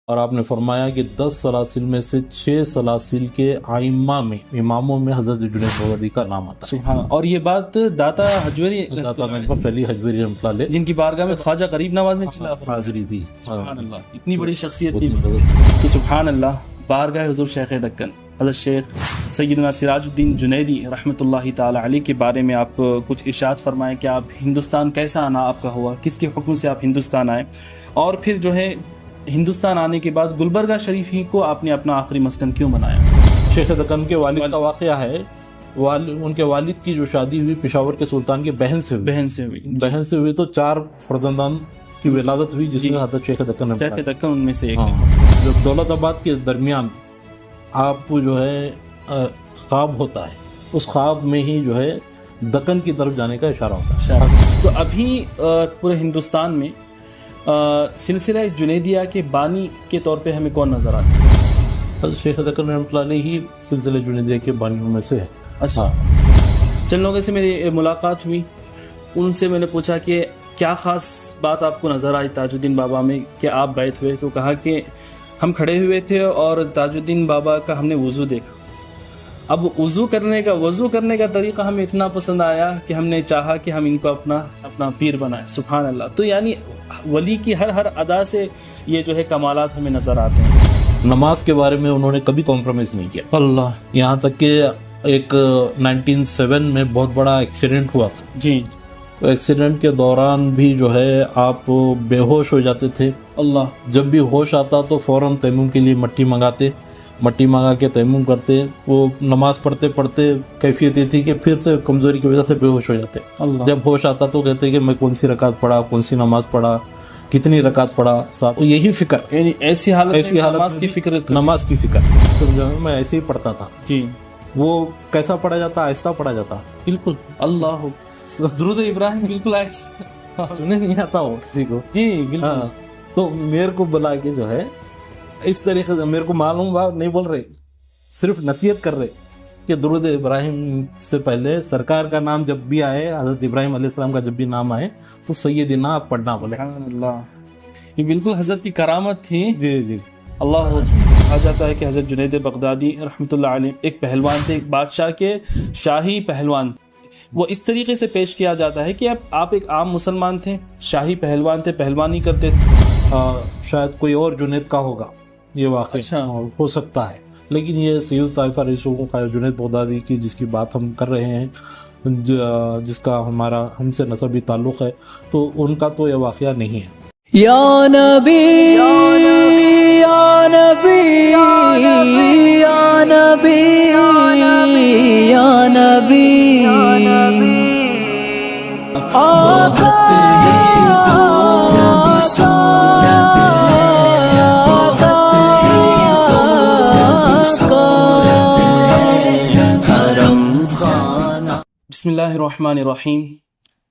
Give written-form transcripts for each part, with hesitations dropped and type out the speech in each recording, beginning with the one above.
اور آپ نے فرمایا کہ 10 سلاسل میں سے 6 سلاسل کے آئمہ میں، اماموں میں حضرت جنید بغدادی کا نام آتا ہے. سبحان. اور یہ بات داتا حجویری داتا محبوب علی حجویری رحمۃ اللہ علیہ جن کی بارگاہ میں خواجہ غریب نواز نے چلا حاضری تھی. سبحان اللہ، اتنی بڑی شخصیت تھی. تو سبحان اللہ، بارگاہ حضور شیخ دکن حضرت شیخ سیدنا سراج الدین جنیدی رحمۃ اللہ تعالی علیہ کے بارے میں آپ کچھ ارشاد فرمائیں کہ آپ ہندوستان کیسا آنا آپ کا ہوا، کس کے حکم سے آپ ہندوستان آئے، اور پھر جو ہے ہندوستان آنے کے بعد گلبرگہ شریف ہی کو آپ نے اپنا آخری مسکن کیوں بنایا؟ شیخ دکن کے والد کا واقعہ ہے. ان کے والد کی جو شادی ہوئی پشاور کے سلطان کی بہن سے ہوئی تو 4 فرزندان کی ولادت ہوئی، جس میں حضرت شیخ دکن ان میں سے ایک. جب دولت آباد کے درمیان آپ کو جو ہے خواب ہوتا ہے، اس خواب میں ہی جو ہے دکن کی طرف جانے کا اشارہ ہوتا ہے. تو ابھی پورے ہندوستان میں سلسلہ جنیدیہ کے بانی کے طور پہ ہمیں کون نظر آتا ہے؟ حضرت شیخ دکن رحمۃ اللہ علیہ ہی سلسلہ جنیدیہ کے بانیوں میں سے ہے. اچھا. چند لوگوں سے میری ملاقات ہوئی، ان سے میں نے پوچھا کہ کیا خاص بات آپ کو نظر آئی تاج الدین بابا میں کہ آپ بیعت ہوئے؟ تو کہا کہ ہم کھڑے ہوئے تھے اور تاج الدین بابا کا ہم نے وضو دیکھا. اب وضو کرنے کا طریقہ ہمیں اتنا پسند آیا کہ ہم نے چاہا کہ ہم ان کو اپنا پیر بنائیں. سبحان اللہ. تو یعنی ولی کی ہر ادا سے یہ جو ہے کمالات ہمیں نظر آتے ہیں. نماز کے بارے میں انہوں نے کبھی کمپرومائز نہیں کیا. اللہ. یہاں تک کہ ایک 1907 میں بہت بڑا ایکسیڈنٹ ہوا تھا. جی. ایکسیڈنٹ کے دوران بھی جو ہے آپ بے ہوش ہو جاتے تھے. اللہ. جب بھی ہوش آتا تو فوراً تیمم کے لیے مٹی منگا کے تیمم کرتے. وہ نماز پڑھتے پڑھتے کیفیت یہ تھی کہ پھر سے کمزوری کی وجہ سے بے ہوش ہو جاتے. اللہ. جب ہوش آتا تو کہتے کہ میں کون سی رکعت پڑھا، کون سی نماز پڑھا، کتنی رکعت پڑھا. صاحب یہی فکر، یعنی ایسی حالت نماز کی فکر میں ایسے ہی پڑھتا تھا. جی. وہ کیسا پڑھا جاتا؟ آہستہ پڑھا جاتا. بالکل. اللہ. درود ابراہیم بالکل آہستہ سننے نہیں آتا ہو کسی کو. جی بالکل. تو میرے کو بلا کے جو ہے اس طریقے سے، میرے کو معلوم بات نہیں بول رہے، صرف نصیحت کر رہے کہ درود ابراہیم سے پہلے سرکار کا نام جب بھی آئے، حضرت ابراہیم علیہ السلام کا جب بھی نام آئے تو سیدنا آپ پڑھنا بولے. اللہ. یہ بالکل حضرت کی کرامت تھی. جی جی. اللہ. کہا جاتا ہے کہ حضرت جنید بغدادی رحمۃ اللہ علیہ ایک پہلوان تھے، ایک بادشاہ کے شاہی پہلوان. وہ اس طریقے سے پیش کیا جاتا ہے کہ آپ ایک عام مسلمان تھے، شاہی پہلوان تھے، پہلوانی کرتے تھے. شاید کوئی اور جنید کا ہوگا یہ واقعہ. اچھا. ہو سکتا ہے، لیکن یہ سید طائفہ رئیسوں کو جنید بغدادی کی جس کی بات ہم کر رہے ہیں، جس کا ہم سے نسبی تعلق ہے، تو ان کا تو یہ واقعہ نہیں ہے. یا نبی یا نبی یا نبی یا نبی آقا بسم اللہ الرحمن الرحیم.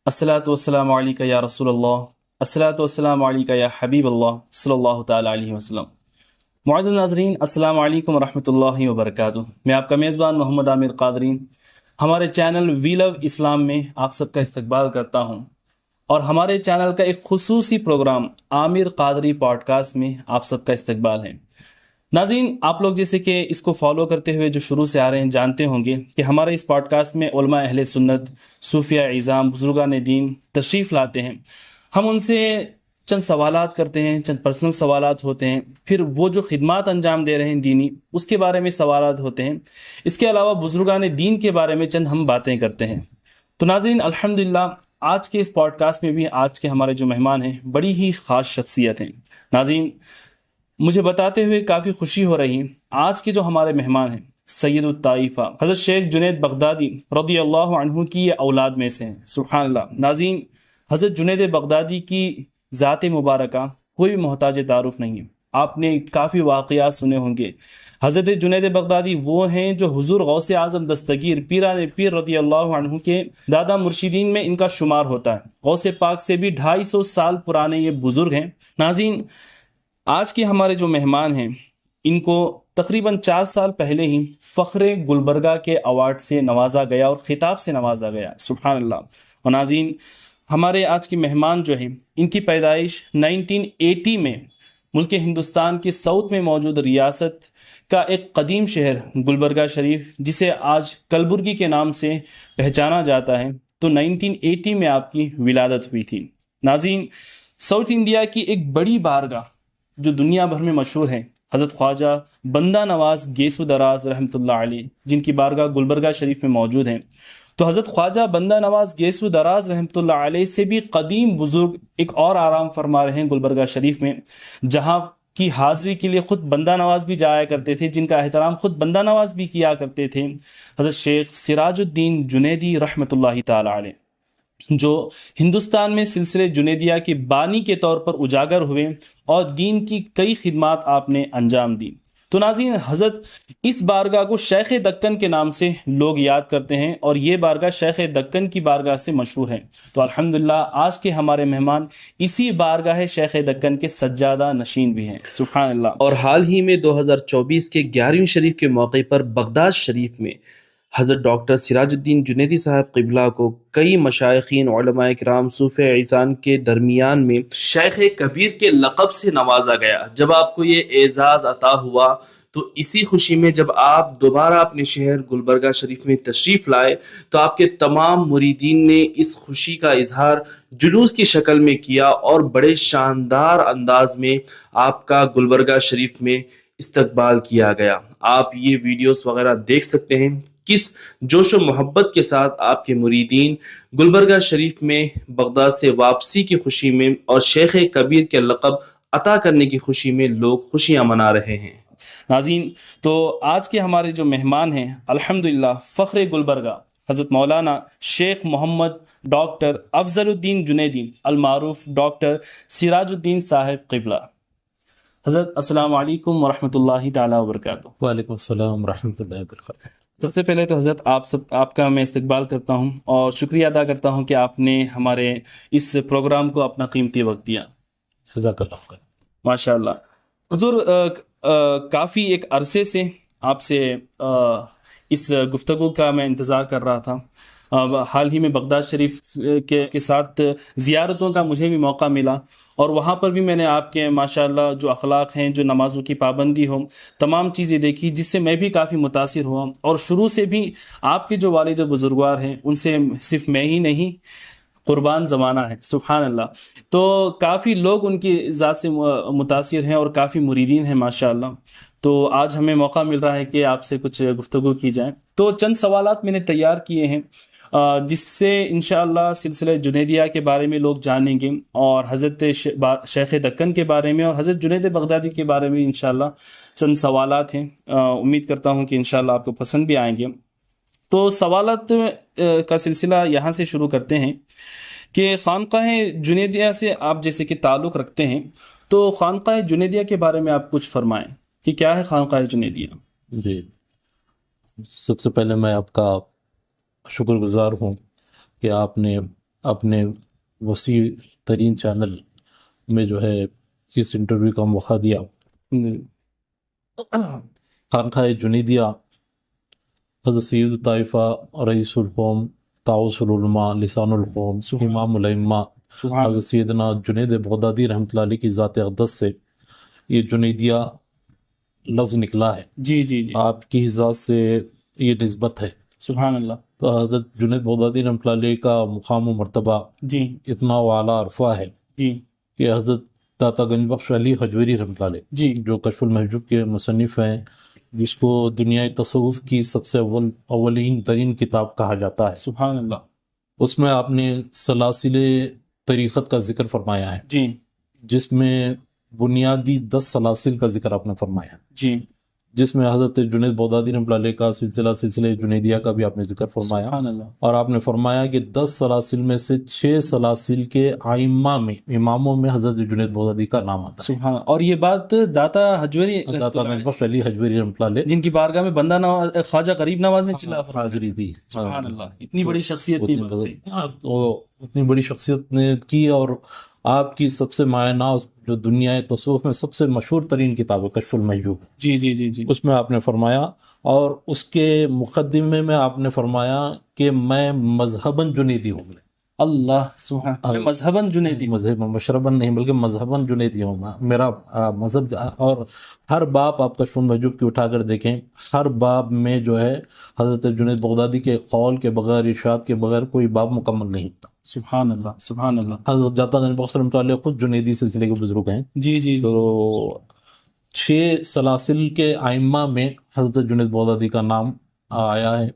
الصلاۃ والسلام علیکہ یا رسول اللہ، الصلاۃ والسلام علیکہ یا حبیب اللہ صلی اللہ تعالی علیہ وسلم. معزز ناظرین، السلام علیکم ورحمۃ اللہ وبرکاتہ. میں آپ کا میزبان محمد عامر قادری ہمارے چینل وی لو اسلام میں آپ سب کا استقبال کرتا ہوں، اور ہمارے چینل کا ایک خصوصی پروگرام عامر قادری پوڈ کاسٹ میں آپ سب کا استقبال ہے. ناظرین، آپ لوگ جیسے کہ اس کو فالو کرتے ہوئے جو شروع سے آ رہے ہیں جانتے ہوں گے کہ ہمارے اس پوڈ کاسٹ میں علماء اہل سنت، صوفیاء اعظام، بزرگان دین تشریف لاتے ہیں. ہم ان سے چند سوالات کرتے ہیں، چند پرسنل سوالات ہوتے ہیں، پھر وہ جو خدمات انجام دے رہے ہیں دینی، اس کے بارے میں سوالات ہوتے ہیں. اس کے علاوہ بزرگان دین کے بارے میں چند ہم باتیں کرتے ہیں. تو ناظرین، الحمدللہ آج کے اس پوڈ کاسٹ میں بھی آج کے ہمارے جو مہمان ہیں بڑی ہی خاص شخصیت ہیں. ناظرین، مجھے بتاتے ہوئے کافی خوشی ہو رہی ہے، آج کے جو ہمارے مہمان ہیں سید الطائفہ حضرت شیخ جنید بغدادی رضی اللہ عنہ کی یہ اولاد میں سے ہیں. سبحان اللہ. ناظرین، حضرت جنید بغدادی کی ذات مبارکہ کوئی محتاج تعارف نہیں ہے. آپ نے کافی واقعات سنے ہوں گے. حضرت جنید بغدادی وہ ہیں جو حضور غوث اعظم دستگیر پیران پیر رضی اللہ عنہ کے دادا مرشدین میں ان کا شمار ہوتا ہے. غوث پاک سے بھی 250 سال پرانے یہ بزرگ ہیں. ناظرین، آج کے ہمارے جو مہمان ہیں ان کو تقریباً 4 سال پہلے ہی فخر گلبرگہ کے ایوارڈ سے نوازا گیا اور خطاب سے نوازا گیا. سبحان اللہ. اور ناظرین، ہمارے آج کے مہمان جو ہیں ان کی پیدائش 1980 میں ملک ہندوستان کے ساؤتھ میں موجود ریاست کا ایک قدیم شہر گلبرگہ شریف، جسے آج کلبرگی کے نام سے پہچانا جاتا ہے، تو 1980 میں آپ کی ولادت ہوئی تھی۔ ناظرین، ساؤتھ انڈیا کی ایک بڑی بارگاہ جو دنیا بھر میں مشہور ہے، حضرت خواجہ بندہ نواز گیسو دراز رحمۃ اللہ علیہ، جن کی بارگاہ گلبرگہ شریف میں موجود ہیں، تو حضرت خواجہ بندہ نواز گیسو دراز رحمۃ اللہ علیہ سے بھی قدیم بزرگ ایک اور آرام فرما رہے ہیں گلبرگہ شریف میں، جہاں کی حاضری کے لیے خود بندہ نواز بھی جایا کرتے تھے، جن کا احترام خود بندہ نواز بھی کیا کرتے تھے، حضرت شیخ سراج الدین جنیدی رحمۃ اللہ تعالی علیہ، جو ہندوستان میں سلسلے جنیدیہ کے بانی کے طور پر اجاگر ہوئے اور دین کی کئی خدمات آپ نے انجام دی۔ تو ناظرین، حضرت اس بارگاہ کو شیخ دکن کے نام سے لوگ یاد کرتے ہیں، اور یہ بارگاہ شیخ دکن کی بارگاہ سے مشہور ہے۔ تو الحمدللہ آج کے ہمارے مہمان اسی بارگاہ شیخ دکن کے سجادہ نشین بھی ہیں، سبحان اللہ۔ اور حال ہی میں 2024 کے 11ویں شریف کے موقع پر بغداد شریف میں حضرت ڈاکٹر سراج الدین جنیدی صاحب قبلہ کو کئی مشائخین، علماء کرام، صوفیاء اعزان کے درمیان میں شیخ کبیر کے لقب سے نوازا گیا۔ جب آپ کو یہ اعزاز عطا ہوا تو اسی خوشی میں جب آپ دوبارہ اپنے شہر گلبرگہ شریف میں تشریف لائے تو آپ کے تمام مریدین نے اس خوشی کا اظہار جلوس کی شکل میں کیا، اور بڑے شاندار انداز میں آپ کا گلبرگہ شریف میں استقبال کیا گیا۔ آپ یہ ویڈیوز وغیرہ دیکھ سکتے ہیں، کس جوش و محبت کے ساتھ آپ کے مریدین گلبرگہ شریف میں بغداد سے واپسی کی خوشی میں اور شیخ کبیر کے لقب عطا کرنے کی خوشی میں لوگ خوشیاں منا رہے ہیں۔ ناظرین، تو آج کے ہمارے جو مہمان ہیں، الحمدللہ فخر گلبرگہ حضرت مولانا شیخ محمد ڈاکٹر افضل الدین جنیدی المعروف ڈاکٹر سراج الدین صاحب قبلہ۔ حضرت السلام علیکم ورحمۃ اللہ تعالی وبرکاتہ۔ وعلیکم السلام ورحمۃ اللہ وبرکاتہ۔ سب سے پہلے تو حضرت آپ کا میں استقبال کرتا ہوں اور شکریہ ادا کرتا ہوں کہ آپ نے ہمارے اس پروگرام کو اپنا قیمتی وقت دیا۔ جزاک اللہ خیر۔ ماشاء اللہ حضور، کافی ایک عرصے سے آپ سے اس گفتگو کا میں انتظار کر رہا تھا۔ حال ہی میں بغداد شریف کے ساتھ زیارتوں کا مجھے بھی موقع ملا، اور وہاں پر بھی میں نے آپ کے ماشاءاللہ جو اخلاق ہیں، جو نمازوں کی پابندی ہو، تمام چیزیں دیکھی، جس سے میں بھی کافی متاثر ہوا، اور شروع سے بھی آپ کے جو والد بزرگوار ہیں ان سے صرف میں ہی نہیں، قربان زمانہ ہے، سبحان اللہ۔ تو کافی لوگ ان کی ذات سے متاثر ہیں اور کافی مریدین ہیں ماشاءاللہ۔ تو آج ہمیں موقع مل رہا ہے کہ آپ سے کچھ گفتگو کی جائے۔ تو چند سوالات میں نے تیار کیے ہیں جس سے انشاءاللہ سلسلہ جنیدیہ کے بارے میں لوگ جانیں گے، اور حضرت شیخ دکن کے بارے میں اور حضرت جنید بغدادی کے بارے میں انشاءاللہ چند سوالات ہیں۔ امید کرتا ہوں کہ انشاءاللہ آپ کو پسند بھی آئیں گے۔ تو سوالات کا سلسلہ یہاں سے شروع کرتے ہیں کہ خانقاہ جنیدیہ سے آپ جیسے کہ تعلق رکھتے ہیں، تو خانقاہ جنیدیہ کے بارے میں آپ کچھ فرمائیں کہ کیا ہے خانقاہ جنیدیہ؟ جی، سب سے پہلے میں آپ کا شکر گزار ہوں کہ آپ نے اپنے وسیع ترین چینل میں جو ہے اس انٹرویو کا موقع دیا۔ خانقاہ جنیدیہ حضرت سید الطائفہ، رئیس القوم، طاؤس العلماء، لسان القوم، امام الائمہ حضرت سیدنا جنید بغدادی رحمۃ اللہ علیہ کی ذات اقدس سے یہ جنیدیہ لفظ نکلا ہے۔ جی جی جی، آپ کی ذات سے یہ نسبت ہے، سبحان اللہ۔ تو حضرت جنید بغدادی رحمۃ اللہ علیہ کا مقام و مرتبہ جی اتنا اعلیٰ عرفہ ہے جی کہ حضرت داتا گنج بخش علی حجویری رحمۃ اللہ علیہ، جی، جو کشف المحجوب کے مصنف ہیں، جس کو دنیائے تصوف کی سب سے اولین ترین کتاب کہا جاتا ہے، سبحان اللہ، اس میں آپ نے سلاسل طریقت کا ذکر فرمایا ہے، جی جس میں بنیادی 10 سلاسل کا ذکر آپ نے فرمایا ہے، جی، جس میں حضرت جنید بغدادی رحمۃ اللہ علیہ کا سلسلہ جنیدیہ کا بھی آپ نے ذکر فرمایا، سبحان اللہ، اور آپ نے فرمایا کہ 10 سلاسل میں سے 6 سلاسل کے ائمہ میں، اماموں میں حضرت جنید بغدادی کا نام آتا ہے۔ سبحان اللہ۔ اور یہ بات داتا حجویری داتا گنج بخش علی حجویری رحمۃ اللہ علیہ جن کی بارگاہ میں بندہ نواز خواجہ غریب نواز نے چلا حاضری دی۔ سبحان اللہ، اتنی بڑی شخصیت تھی۔ اتنی بڑی شخصیت نے کی، اور آپ کی سب سے مایہ ناز جو دنیا تصوف میں سب سے مشہور ترین کتاب ہے کشف المحجوب، جی جی جی جی، اس میں آپ نے فرمایا، اور اس کے مقدمے میں آپ نے فرمایا کہ میں مذہباً جنیدی ہوں۔ اللہ سبحان مذہباً جنیدی مذہب مشرباً نہیں بلکہ مذہباً جنیدی ہوں میں، میرا مذہب اور ہر باب آپ کشف المحجوب کی اٹھا کر دیکھیں، ہر باب میں جو ہے حضرت جنید بغدادی کے قول کے بغیر، ارشاد کے بغیر کوئی باب مکمل نہیں ہوتا۔ سبحان اللہ سبحان اللہ۔ حضرت جاتا غنی بخش رحمۃ اللہ علیہ خود جنیدی سلسلے کے بزرگ ہیں۔ جی جی تو 6 سلاسل کے ائمہ میں حضرت جنید بغدادی کا نام آیا ہے،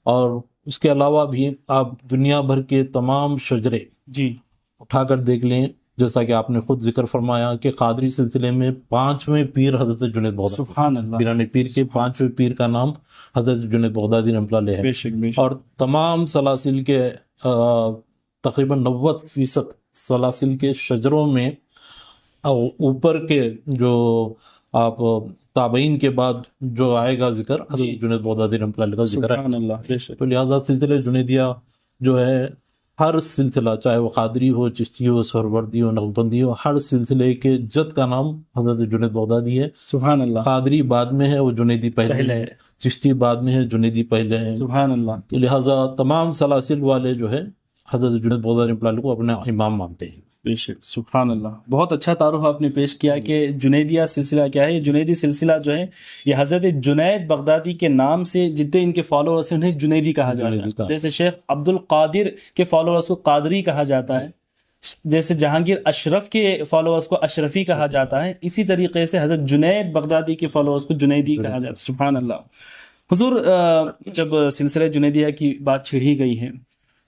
اور اس کے علاوہ بھی آپ دنیا بھر کے تمام شجرے جی اٹھا کر دیکھ لیں، جیسا کہ آپ نے خود ذکر فرمایا کہ قادری سلسلے میں 5ویں پیر حضرت جنید بغدادی، سبحان اللہ، پیران پیر کے 5ویں پیر کا نام حضرت جنید بغدادی رحمۃ اللہ علیہ بے ہے، شک بے شک۔ اور تمام سلاسل کے تقریباً 90% سلاسل کے شجروں میں اوپر کے جو آپ تابعین کے بعد جو آئے گا ذکر، حضرت جنید بغدادی رحمۃ اللہ علیہ کا ذکر ہے۔ سبحان اللہ بے شک۔ تو لہٰذا سلسلہ جنیدیہ جو ہے، ہر سلسلہ چاہے وہ قادری ہو، چشتی ہو، سہروردی ہو، نقشبندی ہو، ہر سلسلے کے جد کا نام حضرت جنید بغدادی ہے۔ سبحان اللہ، قادری بعد میں ہے، وہ جنیدی پہلے ہے، چشتی بعد میں ہے، جنیدی پہلے ہے۔ سبحان اللہ، تو لہٰذا تمام سلاسل والے جو ہے حضرت جنید بغدادی رحمۃ اللہ علیہ کو اپنے امام مانتے ہیں۔ بے شک سبحان اللہ۔ بہت اچھا تعارف آپ نے پیش کیا کہ جنیدیہ سلسلہ کیا ہے۔ یہ جنیدی سلسلہ جو ہے یہ حضرت جنید بغدادی کے نام سے جتنے ان کے فالوورس ہیں انہیں جنیدی کہا جاتا ہے۔ جیسے شیخ عبد القادر کے فالوورس کو قادری کہا جاتا ہے، جیسے جہانگیر اشرف کے فالوورس کو اشرفی کہا جاتا ہے، اسی طریقے سے حضرت جنید بغدادی کے فالوورس کو جنیدی کہا جاتا ہے۔ سبحان اللہ۔ حضور جب سلسلہ جنیدیہ کی بات چھڑی گئی ہے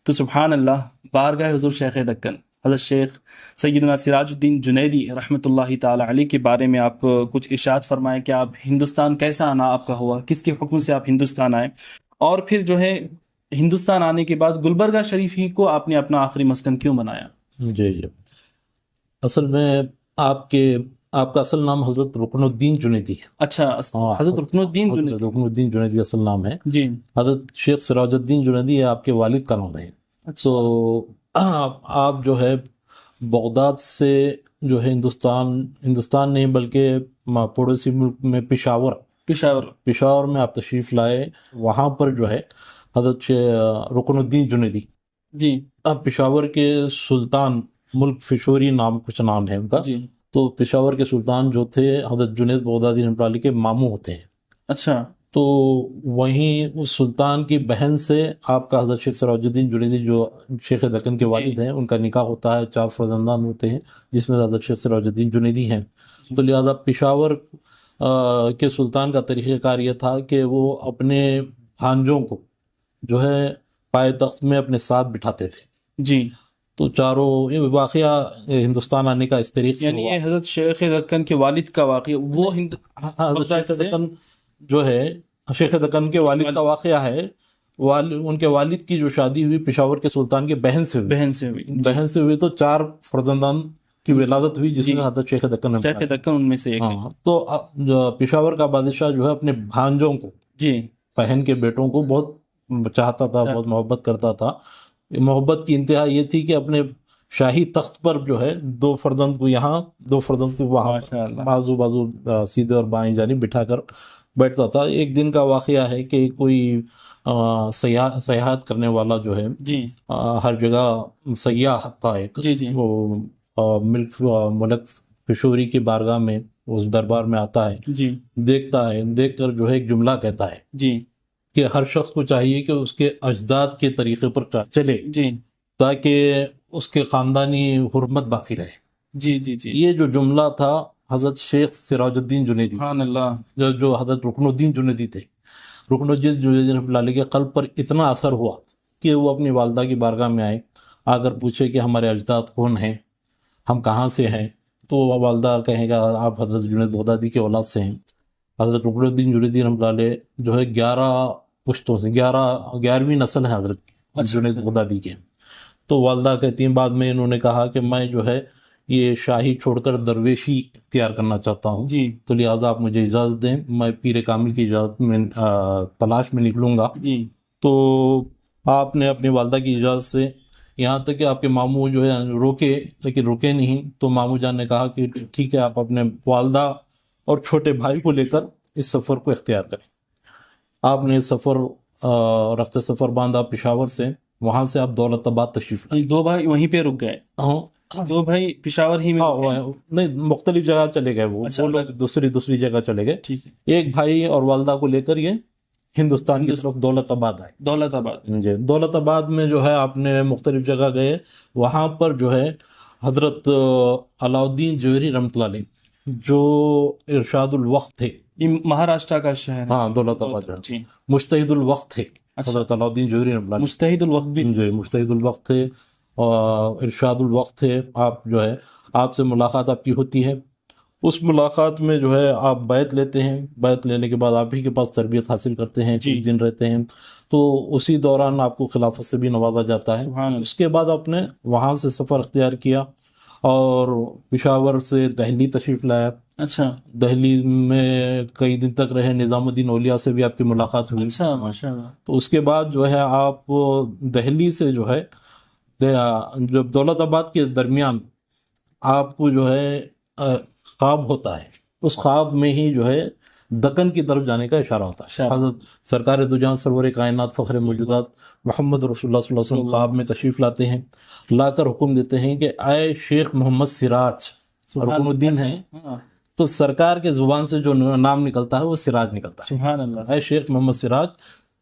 تو سبحان اللہ بارگاہ حضور شیخ دکن حضرت شیخ سیدنا سراج الدین جنیدی رحمۃ اللہ تعالی علیہ کے بارے میں آپ کچھ ارشاد فرمائیں کہ آپ ہندوستان کیسا آنا آپ کا ہوا، کس کے حکم سے آپ ہندوستان آئے، اور پھر جو ہے ہندوستان آنے کے بعد گلبرگہ شریف ہی کو آپ نے اپنا آخری مسکن کیوں بنایا؟ جی جی، اصل میں آپ کا اصل نام حضرت رکن الدین جنیدی ہے۔ اچھا، حضرت رکن الدین جنیدی، رکن الدین جنیدی اصل نام ہے۔ جی، حضرت شیخ سراج الدین جنیدی ہے آپ کے والد کا نام ہے۔ تو آپ جو ہے بغداد سے جو ہے ہندوستان نہیں بلکہ پڑوسی ملک میں پشاور میں آپ تشریف لائے، وہاں پر جو ہے حضرت رکن الدین جنیدی، جی، اب پشاور کے سلطان، ملک فشوری نام کچھ نام ہے ان کا، جی، تو پشاور کے سلطان جو تھے حضرت جنید بغدادی رحمۃ اللہ علیہ کے ماموں ہوتے ہیں۔ اچھا، تو وہیں اس سلطان کی بہن سے آپ کا حضرت شیخ سراج الدین جنیدی جو شیخ دکن کے والد ہیں ان کا نکاح ہوتا ہے، 4 فرزندان ہوتے ہیں جس میں حضرت شیخ سراج الدین جنیدی ہیں۔ تو لہذا پشاور کے سلطان کا طریقہ کار یہ تھا کہ وہ اپنے بھانجوں کو جو ہے پائے تخت میں اپنے ساتھ بٹھاتے تھے۔ جی، تو چاروں یہ واقعہ ہندوستان آنے کا اس طریقے سے یعنی یہ حضرت شیخ دکن کے والد کا واقعہ، وہ حضرت شیخ دکن جو ہے شیخ دکن کے والد کا واقعہ ہے۔ ان کے والد کی جو شادی ہوئی پشاور کے سلطان کے بہن سے ہوئی، تو 4 فرزندان کی ولادت ہوئی جس میں حضرت شیخ دکن ان میں سے ایک۔ تو پشاور کا بادشاہ جو ہے اپنے بھانجوں کو، جی، بہن کے بیٹوں کو بہت چاہتا تھا، بہت محبت کرتا تھا۔ محبت کی انتہا یہ تھی کہ اپنے شاہی تخت پر جو ہے 2 فرزند کو یہاں 2 فرزند کو وہاں بازو سیدھے اور بائیں جانب بٹھا کر بیٹھتا تھا۔ ایک دن کا واقعہ ہے کہ کوئی سیاحت کرنے والا جو ہے، جی، ہر جگہ سیاح تھا ایک، جی، جی، وہ ملک پشوری کی بارگاہ میں اس دربار میں آتا ہے، جی، دیکھ کر جو ہے ایک جملہ کہتا ہے، جی، کہ ہر شخص کو چاہیے کہ اس کے اجداد کے طریقے پر چلے، جی، تاکہ اس کے خاندانی حرمت باقی رہے۔ جی، جی، جی، یہ جو جملہ تھا حضرت شیخ سراج الدین جنیدی، سبحان اللہ، جو حضرت رکن الدین جنیدی تھے، رکن الدین جنیدی رحمۃ اللہ علیہ کے قلب پر اتنا اثر ہوا کہ وہ اپنی والدہ کی بارگاہ میں آئے، آ کر پوچھے کہ ہمارے اجداد کون ہیں، ہم کہاں سے ہیں؟ تو والدہ کہیں گا آپ حضرت جنید بغدادی کے اولاد سے ہیں۔ حضرت رکن الدین جنیدی رحمۃ اللہ علیہ جو ہے 11 پشتوں سے 11ویں نسل ہے حضرت جنید بغدادی کے۔ تو والدہ کہتی ہیں بعد میں انہوں نے کہا کہ میں جو ہے یہ شاہی چھوڑ کر درویشی اختیار کرنا چاہتا ہوں، جی، تو لہٰذا آپ مجھے اجازت دیں، میں پیر کامل کی اجازت میں تلاش میں نکلوں گا۔ جی، تو آپ نے اپنی والدہ کی اجازت سے، یہاں تک کہ آپ کے ماموں جو ہے روکے لیکن رکے نہیں، تو ماموں جان نے کہا کہ ٹھیک ہے آپ اپنے والدہ اور چھوٹے بھائی کو لے کر اس سفر کو اختیار کریں۔ آپ نے سفر رخت سفر باندھا پشاور سے، وہاں سے آپ دولت آباد تشریف لائے. دو بھائی وہیں پہ رک گئے؟ ہاں دو بھائی پشاور ہی میں ہاں، رک گئے؟ نہیں مختلف جگہ چلے گئے وہ اچھا، وہ لوگ دوسری جگہ چلے گئے. ٹھیک ہے. ایک بھائی اور والدہ کو لے کر یہ ہندوستان کی طرف دولت آباد آئے. دولت آباد. جی دولت آباد میں جو ہے آپ نے مختلف جگہ گئے. وہاں پر جو ہے حضرت علاؤدین جوہری رحمۃ اللہ علیہ جو ارشاد الوقت تھے. یہ مہاراشٹر کا شہر ہے. ہاں دولت آباد جو ہے جی. مجتہد الوقت تھے حضرت علاؤدین جوہری رحمۃ اللہ علیہ. مجتہد الوقت بھی. جی مجتہد الوقت تھے اور ارشاد الوقت تھے. آپ جو ہے آپ سے ملاقات آپ کی ہوتی ہے. اس ملاقات میں جو ہے آپ بیعت لیتے ہیں. بیعت لینے کے بعد آپ ہی کے پاس تربیت حاصل کرتے ہیں. کچھ دن رہتے ہیں تو اسی دوران آپ کو خلافت سے بھی نوازا جاتا ہے. سبحان اللہ. اس کے بعد آپ نے وہاں سے سفر اختیار کیا اور پشاور سے دہلی تشریف لایا. اچھا. دہلی میں کئی دن تک رہے. نظام الدین اولیاء سے بھی آپ کی ملاقات ہوئی. اچھا ماشاء اللہ. تو اس کے بعد جو ہے آپ دہلی سے جو ہے جب دولت آباد کے درمیان آپ کو جو ہے خواب ہوتا ہے. اس خواب میں ہی جو ہے دکن کی طرف جانے کا اشارہ ہوتا ہے. حضرت سرکار دو جہاں سرور کائنات فخر موجودات محمد رسول اللہ صلی اللہ علیہ وسلم خواب میں تشریف لاتے ہیں. لا کر حکم دیتے ہیں کہ اے شیخ محمد سراج رکن الدین ہیں. تو سرکار کے زبان سے جو نام نکلتا ہے وہ سراج نکلتا ہے. سبحان اللہ. اے شیخ محمد سراج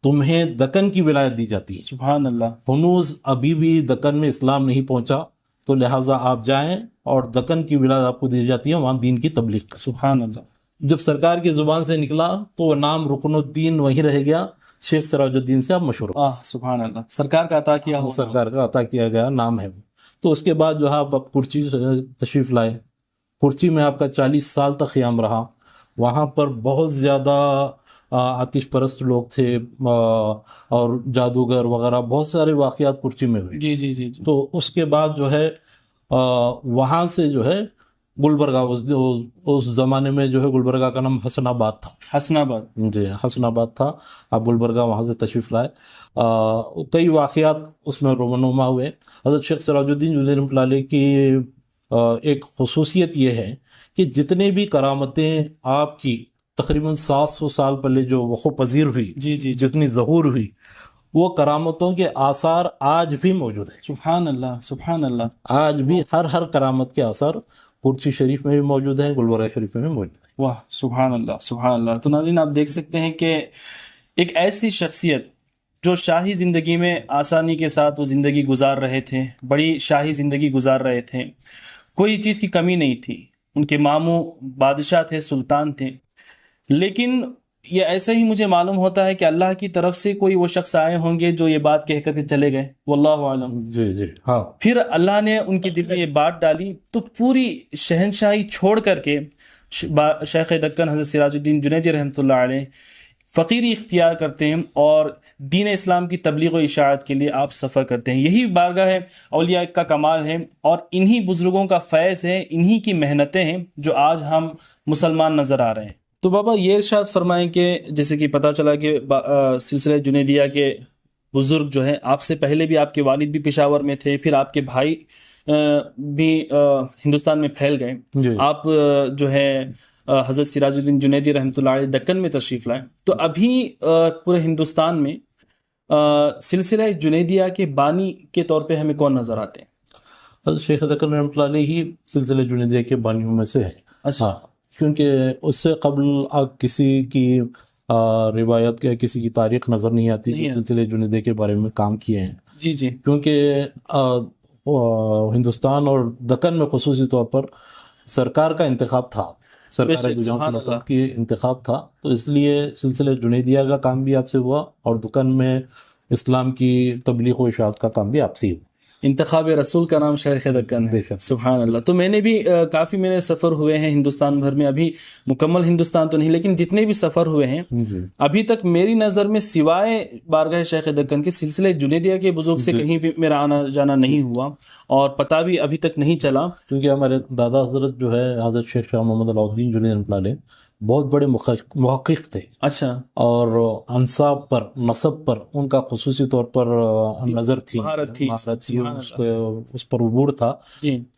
تمہیں دکن کی ولایت دی جاتی ہے. سبحان اللہ. ہنوز ابھی بھی دکن میں اسلام نہیں پہنچا تو لہٰذا آپ جائیں اور دکن کی ولایت آپ کو دی جاتی ہے وہاں دین کی تبلیغ کا. سبحان اللہ. جب سرکار کی زبان سے نکلا تو وہ نام رکن الدین وہی رہ گیا. شیخ سراج الدین سے آپ مشہور ہو. سبحان اللہ. سرکار کا عطا کیا ہوا. سرکار کا عطا کیا گیا نام ہے. تو اس کے بعد جو ہے آپ کرچی تشریف لائے. کرچی میں آپ کا 40 سال تک قیام رہا. وہاں پر بہت زیادہ آتش پرست لوگ تھے اور جادوگر وغیرہ بہت سارے واقعات کرچی میں ہوئے. جی جی جی جی. تو اس کے بعد جو ہے وہاں سے جو ہے گلبرگہ اس زمانے میں جو ہے گلبرگہ کا نام حسن آباد تھا. حسن آباد. جی حسن آباد تھا. آپ گلبرگہ وہاں سے تشریف لائے. کئی واقعات اس میں رونما ہوئے. حضرت شیخ سراج الدین جوہری رحمۃ اللہ علیہ کی ایک خصوصیت یہ ہے کہ جتنے بھی کرامتیں آپ کی تقریباً 700 سال پہلے جو وقوع پذیر ہوئی, جی جی. جتنی ظہور ہوئی, وہ کرامتوں کے آثار آج بھی موجود ہیں. سبحان اللہ. سبحان اللہ. آج بھی ہر کرامت کے آثار کرچی شریف میں بھی موجود ہیں, گلبرگہ شریف میں بھی موجود ہیں. واہ سبحان اللہ. سبحان اللہ. تو ناظرین آپ دیکھ سکتے ہیں کہ ایک ایسی شخصیت جو شاہی زندگی میں آسانی کے ساتھ وہ زندگی گزار رہے تھے, بڑی شاہی زندگی گزار رہے تھے, کوئی چیز کی کمی نہیں تھی. ان کے ماموں بادشاہ تھے, سلطان تھے, لیکن یہ ایسے ہی مجھے معلوم ہوتا ہے کہ اللہ کی طرف سے کوئی وہ شخص آئے ہوں گے جو یہ بات کہہ کر کے چلے گئے, واللہ عالم. جی جی ہاں. پھر اللہ نے ان کے دل میں یہ بات ڈالی تو پوری شہنشاہی چھوڑ کر کے شیخ دکن حضرت سراج الدین جنیدی رحمۃ اللہ علیہ فقیری اختیار کرتے ہیں اور دین اسلام کی تبلیغ و اشاعت کے لیے آپ سفر کرتے ہیں. یہی بارگاہ ہے اولیاء کا کمال ہے اور انہی بزرگوں کا فیض ہے, انہی کی محنتیں ہیں جو آج ہم مسلمان نظر آ رہے ہیں. تو بابا یہ ارشاد فرمائیں کہ جیسے کہ پتہ چلا کہ سلسلہ جنیدیہ کے بزرگ جو ہیں آپ سے پہلے بھی آپ کے والد بھی پشاور میں تھے, پھر آپ کے بھائی بھی ہندوستان میں پھیل گئے. آپ جو ہے حضرت سراج الدین جنیدی رحمۃ اللہ علیہ دکن میں تشریف لائیں. تو ابھی پورے ہندوستان میں سلسلہ جنیدیہ کے بانی کے طور پہ ہمیں کون نظر آتے ہیں؟ حضرت شیخ دکن رحمۃ اللہ علیہ ہی سلسلہ جنیدیہ کے بانیوں میں سے ہے. اچھا. کیونکہ اس سے قبل کسی کی روایت یا کسی کی تاریخ نظر نہیں آتی کہ سلسلہ جنیدیہ کے بارے میں کام کیے ہیں. جی جی. کیونکہ ہندوستان اور دکن میں خصوصی طور پر سرکار کا انتخاب تھا, سرکار کی انتخاب تھا, تو اس لیے سلسلہ جنیدیہ کا کام بھی آپ سے ہوا اور دکن میں اسلام کی تبلیغ و اشاعت کا کام بھی آپ سے ہوا. انتخاب رسول کا نام شیخ دکن ہے. سبحان اللہ. تو میں نے بھی کافی میرے سفر ہوئے ہیں ہندوستان بھر میں, ابھی مکمل ہندوستان تو نہیں لیکن جتنے بھی سفر ہوئے ہیں ابھی تک میری نظر میں سوائے بارگاہ شیخ دکن کے سلسلے جنیدیہ کے بزرگ سے کہیں بھی میرا آنا جانا نہیں ہوا اور پتہ بھی ابھی تک نہیں چلا. کیونکہ ہمارے دادا حضرت جو ہے حضرت شیخ شاہ محمد علاؤدین جنیدی رحمۃ اللہ علیہ بہت بڑے محقق تھے. اچھا. اور انصاب پر نسب پر ان کا خصوصی طور پر نظر تھی, اس پر عبور تھا.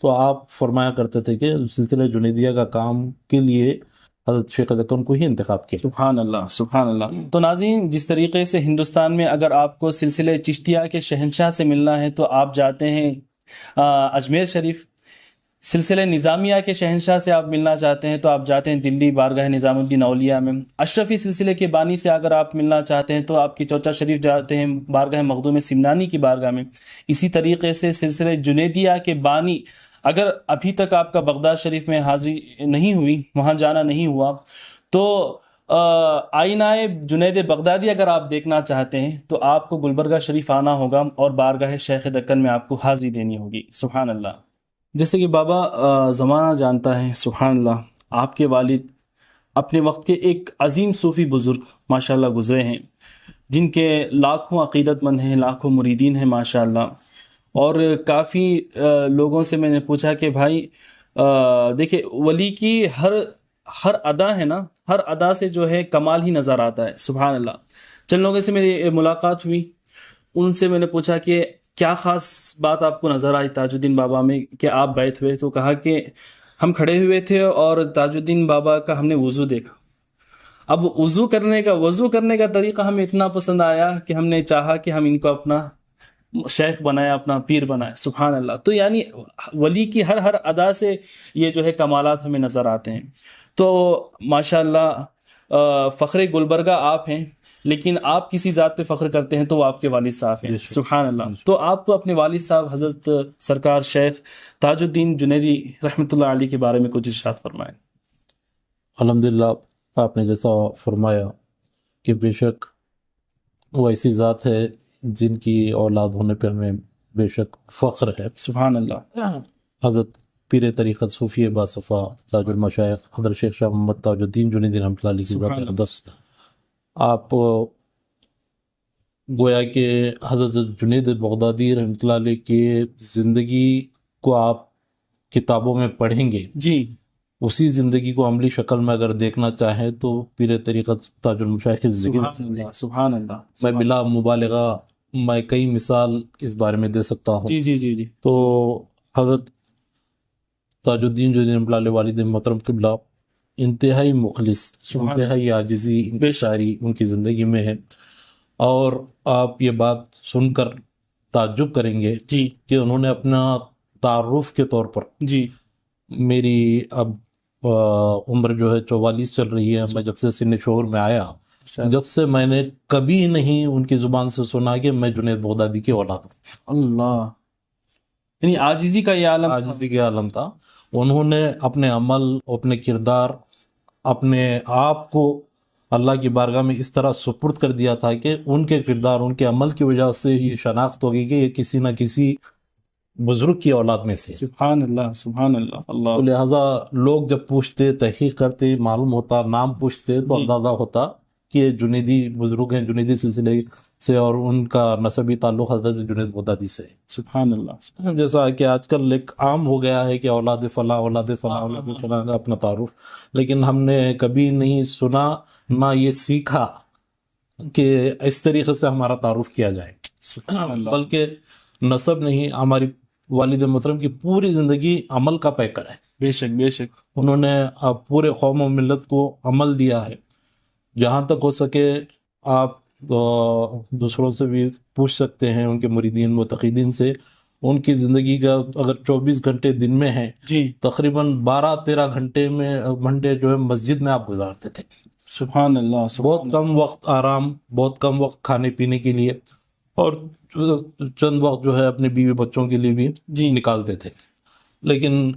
تو آپ فرمایا کرتے تھے کہ سلسلہ جنیدیہ کا کام کے لیے حضرت شیخ دکن کو ہی انتخاب کیا۔ سبحان اللہ، سبحان اللہ۔ تو ناظرین، جس طریقے سے ہندوستان میں اگر آپ کو سلسلے چشتیہ کے شہنشاہ سے ملنا ہے تو آپ جاتے ہیں اجمیر شریف، سلسلہ نظامیہ کے شہنشاہ سے آپ ملنا چاہتے ہیں تو آپ جاتے ہیں دلی بارگاہ نظام الدین اولیاء میں، اشرفی سلسلے کے بانی سے اگر آپ ملنا چاہتے ہیں تو آپ کی چوچا شریف جاتے ہیں بارگاہ مخدوم سمنانی کی بارگاہ میں۔ اسی طریقے سے سلسلہ جنیدیہ کے بانی، اگر ابھی تک آپ کا بغداد شریف میں حاضری نہیں ہوئی، وہاں جانا نہیں ہوا، تو آئینہ جنید بغدادی اگر آپ دیکھنا چاہتے ہیں تو آپ کو گلبرگہ شریف آنا ہوگا اور بارگاہ شیخ دکن میں آپ کو حاضری دینی ہوگی۔ سبحان اللہ۔ جیسے کہ بابا زمانہ جانتا ہے، سبحان اللہ، آپ کے والد اپنے وقت کے ایک عظیم صوفی بزرگ ماشاءاللہ گزرے ہیں، جن کے لاکھوں عقیدت مند ہیں، لاکھوں مریدین ہیں ماشاءاللہ۔ اور کافی لوگوں سے میں نے پوچھا کہ بھائی دیکھیں، ولی کی ہر ادا ہے نا، ہر ادا سے جو ہے کمال ہی نظر آتا ہے، سبحان اللہ۔ چند لوگوں سے میری ملاقات ہوئی، ان سے میں نے پوچھا کہ کیا خاص بات آپ کو نظر آئی تاج الدین بابا میں کہ آپ بیٹھ ہوئے؟ تو کہا کہ ہم کھڑے ہوئے تھے اور تاج الدین بابا کا ہم نے وضو دیکھا۔ اب وضو کرنے کا طریقہ ہمیں اتنا پسند آیا کہ ہم نے چاہا کہ ہم ان کو اپنا شیخ بنائے، اپنا پیر بنائے، سبحان اللہ۔ تو یعنی ولی کی ہر ادا سے یہ جو ہے کمالات ہمیں نظر آتے ہیں۔ تو ماشاءاللہ فخر گلبرگہ آپ ہیں، لیکن آپ کسی ذات پہ فخر کرتے ہیں تو وہ آپ کے والد صاحب ہیں، سبحان اللہ۔ تو آپ کو اپنے والد صاحب حضرت سرکار شیخ تاج الدین جنیدی رحمۃ اللہ علیہ کے بارے میں کچھ ارشاد فرمائیں۔ الحمدللہ، آپ نے جیسا فرمایا کہ بے شک وہ ایسی ذات ہے جن کی اولاد ہونے پہ ہمیں بے شک فخر ہے، سبحان اللہ۔ حضرت پیر طریقت صوفی باصفا تاج المشائخ حضرت شیخ شاہ محمد تاج الدین جنیدی رحمۃ اللہ علیہ کی ذات اقدس، آپ گویا کہ حضرت جنید بغدادی رحمۃ اللہ علیہ کی زندگی کو آپ کتابوں میں پڑھیں گے، جی، اسی زندگی کو عملی شکل میں اگر دیکھنا چاہیں تو پیر طریقت تاج المشائخ کی زندگی، سبحان اللہ، میں بلا مبالغہ میں کئی مثال اس بارے میں دے سکتا ہوں۔ جی جی جی جی۔ تو حضرت تاج الدین جو رحمۃ اللہ علیہ والد محترم قبلہ انتہائی مخلص، انتہائی عاجزی، انکساری ان کی زندگی میں ہے، اور آپ یہ بات سن کر تعجب کریں گے جی کہ انہوں نے اپنا تعارف کے طور پر، جی، میری اب عمر جو ہے 44 چل رہی ہے، میں جب سے سن شعور میں آیا، جب سے میں نے کبھی نہیں ان کی زبان سے سنا کہ میں جنید بغدادی کی اولاد ہوں۔ اللہ، یعنی عاجزی کا یہ عالم، عاجزی کے عالم تھا۔ انہوں نے اپنے عمل، اپنے کردار، اپنے آپ کو اللہ کی بارگاہ میں اس طرح سپرد کر دیا تھا کہ ان کے کردار، ان کے عمل کی وجہ سے یہ شناخت ہوگی کہ یہ کسی نہ کسی بزرگ کی اولاد میں سے۔ سبحان اللہ، سبحان اللہ، اللہ۔ لہٰذا لوگ جب پوچھتے، تحقیق کرتے، معلوم ہوتا، نام پوچھتے تو اندازہ ہوتا کہ یہ جنیدی بزرگ ہیں، جنیدی سلسلے سے، اور ان کا نسبی تعلق حضرت جنید بغدادی سے۔ سبحان اللہ۔ جیسا کہ آج کل ایک عام ہو گیا ہے کہ اولاد فلاں، اولاد فلاں، اولاد فلاں کا اپنا تعارف، لیکن ہم نے کبھی نہیں سنا، نہ یہ سیکھا کہ اس طریقے سے ہمارا تعارف کیا جائے، بلکہ نسب نہیں، ہماری والد محترم کی پوری زندگی عمل کا پیکر ہے۔ بے شک، بے شک۔ انہوں نے پورے قوم و ملت کو عمل دیا ہے۔ جہاں تک ہو سکے آپ دوسروں سے بھی پوچھ سکتے ہیں، ان کے مریدین متقیدین سے، ان کی زندگی کا اگر 24 گھنٹے دن میں ہیں، جی، تقریباً 12-13 گھنٹے جو ہے مسجد میں آپ گزارتے تھے۔ سبحان اللہ، بہت کم وقت آرام، بہت کم وقت کھانے پینے کے لیے، اور چند وقت جو ہے اپنے بیوی بچوں کے لیے بھی جی نکالتے تھے۔ لیکن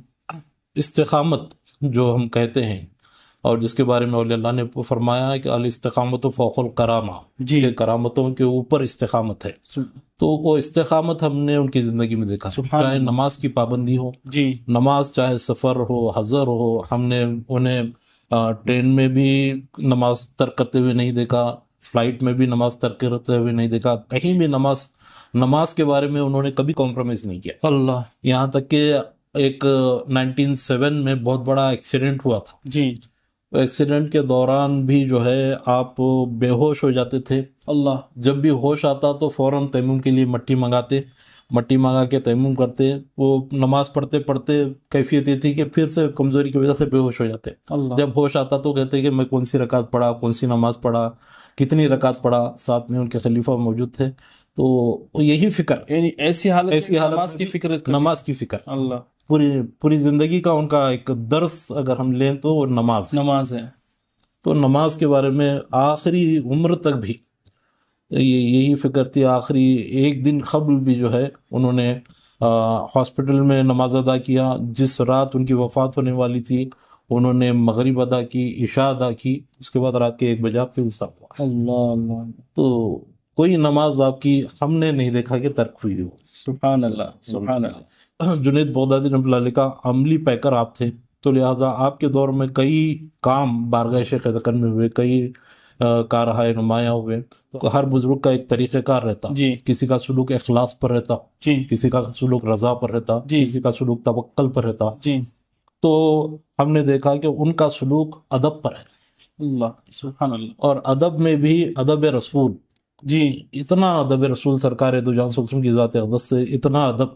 استقامت جو ہم کہتے ہیں، اور جس کے بارے میں اولیاء اللہ نے فرمایا ہے کہ الاستقامت فوق الکرامہ، جی، کہ کرامتوں کے اوپر استقامت ہے، تو وہ استقامت ہم نے ان کی زندگی میں دیکھا، چاہے نماز کی پابندی ہو، جی، نماز چاہے سفر ہو، حضر ہو، ہم نے انہیں ٹرین میں بھی نماز ترک کرتے ہوئے نہیں دیکھا، فلائٹ میں بھی نماز ترک کرتے ہوئے نہیں دیکھا، کہیں بھی نماز کے بارے میں انہوں نے کبھی کمپرومائز نہیں کیا۔ اللہ، یہاں تک کہ ایک 1907 میں بہت بڑا ایکسیڈنٹ ہوا تھا، جی، ایکسیڈنٹ کے دوران بھی جو ہے آپ بے ہوش ہو جاتے تھے، اللہ، جب بھی ہوش آتا تو فوراً تیمم کے لیے مٹی منگاتے مٹی منگا کے تیمم کرتے، وہ نماز پڑھتے پڑھتے کیفیت یہ تھی کہ پھر سے کمزوری کی وجہ سے بے ہوش ہو جاتے. جب ہوش آتا تو کہتے کہ میں کون سی رکعت پڑھا، کون سی نماز پڑھا، کتنی رکعت پڑھا. ساتھ میں ان کے خلیفہ موجود تھے. تو یہی فکر، یعنی ایسی حالت نماز کی فکر، نماز کی فکر، اللہ پوری زندگی کا ان کا ایک درس اگر ہم لیں تو وہ نماز ہے. تو نماز کے بارے میں آخری عمر تک بھی یہی فکر تھی. آخری ایک دن قبل بھی جو ہے انہوں نے ہاسپٹل میں نماز ادا کیا. جس رات ان کی وفات ہونے والی تھی انہوں نے مغرب ادا کی، عشاء ادا کی، اس کے بعد رات کے 1 بجے آپ کے انصاف ہوا. اللہ. تو کوئی نماز آپ کی ہم نے نہیں دیکھا کہ ترک ہوئی ہو. سبحان اللہ، سبحان اللہ. جنید بغدادی رحمۃ اللہ علیہ کا عملی پیکر آپ تھے، تو لہٰذا آپ کے دور میں کئی کام بارگاہ شیخ ذکر میں ہوئے، کئی کارہائے نمایاں ہوئے. تو ہر بزرگ کا ایک طریقہ کار رہتا. جی. کسی کا سلوک اخلاص پر رہتا، جی. کسی کا سلوک رضا پر رہتا، جی. کسی کا سلوک توکل پر رہتا. جی. تو ہم نے دیکھا کہ ان کا سلوک ادب پر ہے. اللہ، سبحان اللہ. اور ادب میں بھی ادب رسول. جی. اتنا ادب رسول سرکار دو جہاں صلی اللہ علیہ وسلم کی ذات اقدس سے اتنا ادب.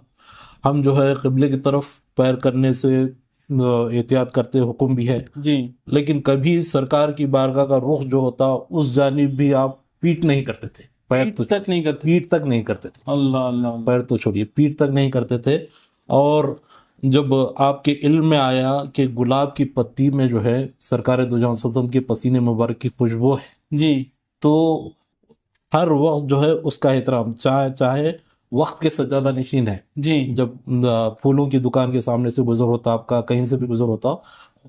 ہم جو ہے قبلے کی طرف پیر کرنے سے احتیاط کرتے، حکم بھی ہے، جی. لیکن کبھی سرکار کی بارگاہ کا رخ جو ہوتا اس جانب بھی آپ پیٹ نہیں کرتے تھے. پیٹ تک نہیں کرتے. پیٹ تک نہیں کرتے تھے. اللہ اللہ. پیر تو چھوڑیے، پیٹ تک نہیں کرتے تھے. اور جب آپ کے علم میں آیا کہ گلاب کی پتی میں جو ہے سرکار دو جہاں صلی اللہ علیہ وسلم کے پسینے مبارک کی خوشبو ہے، جی، تو ہر وقت جو ہے اس کا احترام، چاہے وقت کے سجادہ نشین ہے، جی، جب پھولوں کی دکان کے سامنے سے گزر ہوتا، آپ کا کہیں سے بھی گزر ہوتا،